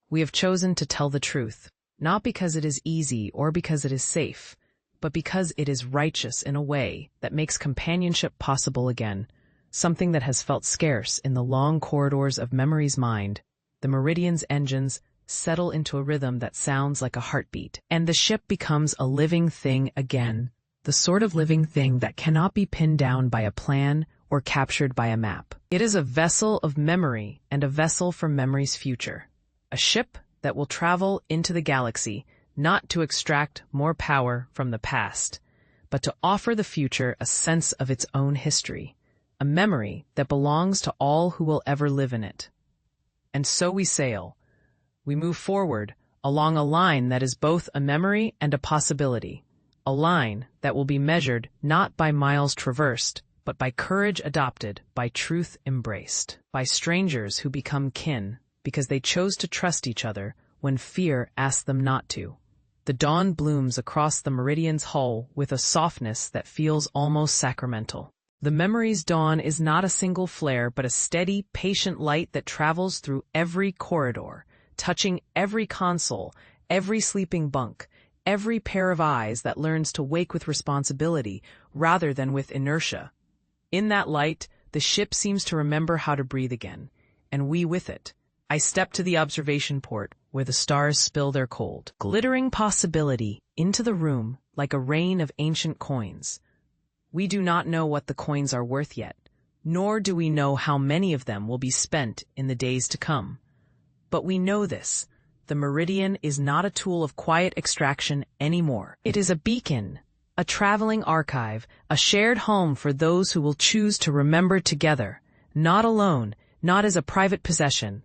A: We have chosen to tell the truth, not because it is easy or because it is safe, but because it is righteous in a way that makes companionship possible again, something that has felt scarce in the long corridors of memory's mind. The Meridian's engines settle into a rhythm that sounds like a heartbeat, and the ship becomes a living thing again, the sort of living thing that cannot be pinned down by a plan or captured by a map. It is a vessel of memory and a vessel for memory's future, a ship that will travel into the galaxy, not to extract more power from the past, but to offer the future a sense of its own history, a memory that belongs to all who will ever live in it. And so we sail. We move forward along a line that is both a memory and a possibility, a line that will be measured not by miles traversed, but by courage adopted, by truth embraced, by strangers who become kin because they chose to trust each other when fear asked them not to. The dawn blooms across the Meridian's hull with a softness that feels almost sacramental. The memory's dawn is not a single flare, but a steady, patient light that travels through every corridor, touching every console, every sleeping bunk, every pair of eyes that learns to wake with responsibility rather than with inertia. In that light, the ship seems to remember how to breathe again, and we with it. I step to the observation port, where the stars spill their cold, glittering possibility into the room like a rain of ancient coins. We do not know what the coins are worth yet, nor do we know how many of them will be spent in the days to come. But we know this. The Meridian is not a tool of quiet extraction anymore. It is a beacon, a traveling archive, a shared home for those who will choose to remember together, not alone, not as a private possession.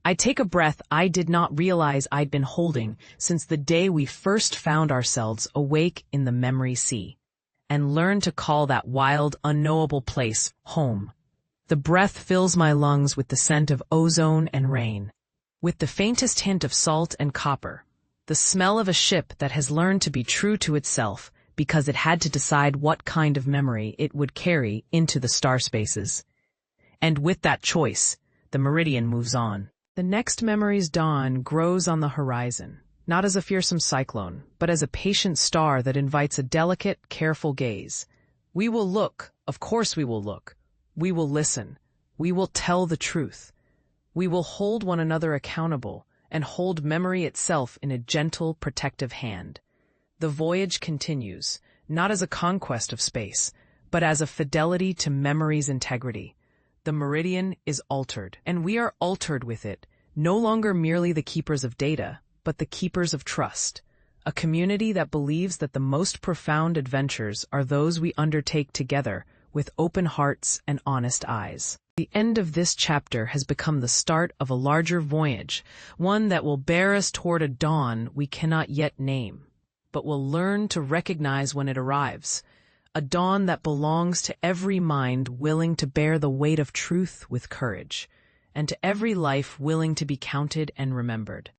A: I take a breath I did not realize I'd been holding since the day we first found ourselves awake in the memory sea, and learned to call that wild, unknowable place home. The breath fills my lungs with the scent of ozone and rain, with the faintest hint of salt and copper, the smell of a ship that has learned to be true to itself because it had to decide what kind of memory it would carry into the star spaces. And with that choice, the Meridian moves on. The next memory's dawn grows on the horizon, not as a fearsome cyclone, but as a patient star that invites a delicate, careful gaze. We will look, of course we will look. We will listen. We will tell the truth. We will hold one another accountable and hold memory itself in a gentle, protective hand. The voyage continues, not as a conquest of space, but as a fidelity to memory's integrity. The Meridian is altered, and we are altered with it, no longer merely the keepers of data, but the keepers of trust, a community that believes that the most profound adventures are those we undertake together with open hearts and honest eyes. The end of this chapter has become the start of a larger voyage, one that will bear us toward a dawn we cannot yet name, but will learn to recognize when it arrives, a dawn that belongs to every mind willing to bear the weight of truth with courage, and to every life willing to be counted and remembered.